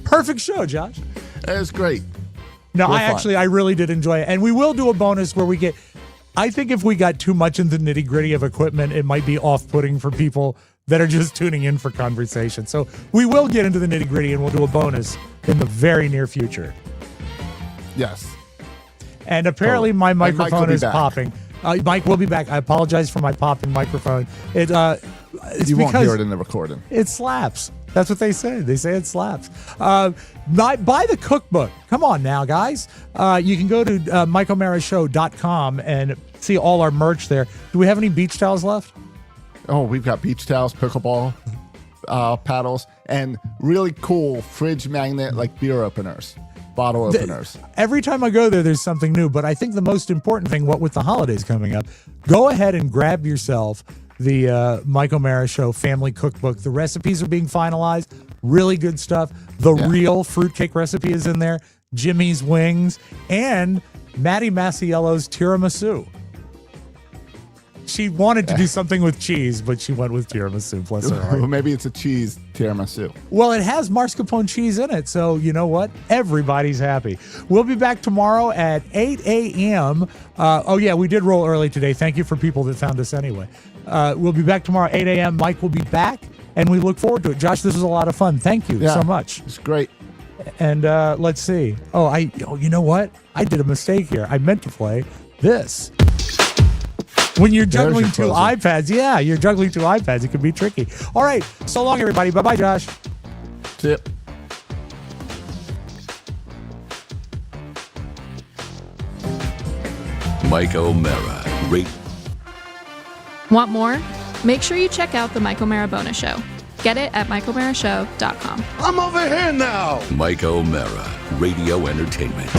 Perfect show, Josh. It was great. No, I really did enjoy it, and we will do a bonus where we get. I think if we got too much into the nitty-gritty of equipment, it might be off-putting for people that are just tuning in for conversation. So we will get into the nitty-gritty, and we'll do a bonus in the very near future. Yes. And apparently my microphone is popping. Mike will be back. I apologize for my popping microphone. It's you won't hear it in the recording. It slaps. That's what they say. They say it slaps. Buy the cookbook. Come on now, guys. You can go to MikeO'MaraShow.com and see all our merch there. Do we have any beach towels left? Oh, we've got beach towels, pickleball paddles, and really cool fridge magnet like beer openers, bottle openers. Every time I go there, there's something new. But I think the most important thing, what with the holidays coming up, go ahead and grab yourself the Mike O'Mara Show Family Cookbook. The recipes are being finalized. Really good stuff. The real fruitcake recipe is in there. Jimmy's wings and Maddie Masiello's tiramisu. She wanted to do something with cheese, but she went with tiramisu. Bless her heart. Well, maybe it's a cheese tiramisu. Well, it has mascarpone cheese in it, so you know what? Everybody's happy. We'll be back tomorrow at 8 a.m. We did roll early today. Thank you for people that found us anyway. We'll be back tomorrow at 8 a.m. Mike will be back, and we look forward to it. Josh, this was a lot of fun. Thank you so much. It's great. And let's see. You know what? I did a mistake here. I meant to play this. When you're juggling two iPads, you're juggling two iPads. It can be tricky. All right. So long, everybody. Bye-bye, Josh. Tip. Mike O'Mara. Want more? Make sure you check out the Mike O'Mara Bonus Show. Get it at MikeO'MaraShow.com. I'm over here now. Mike O'Mara, Radio Entertainment.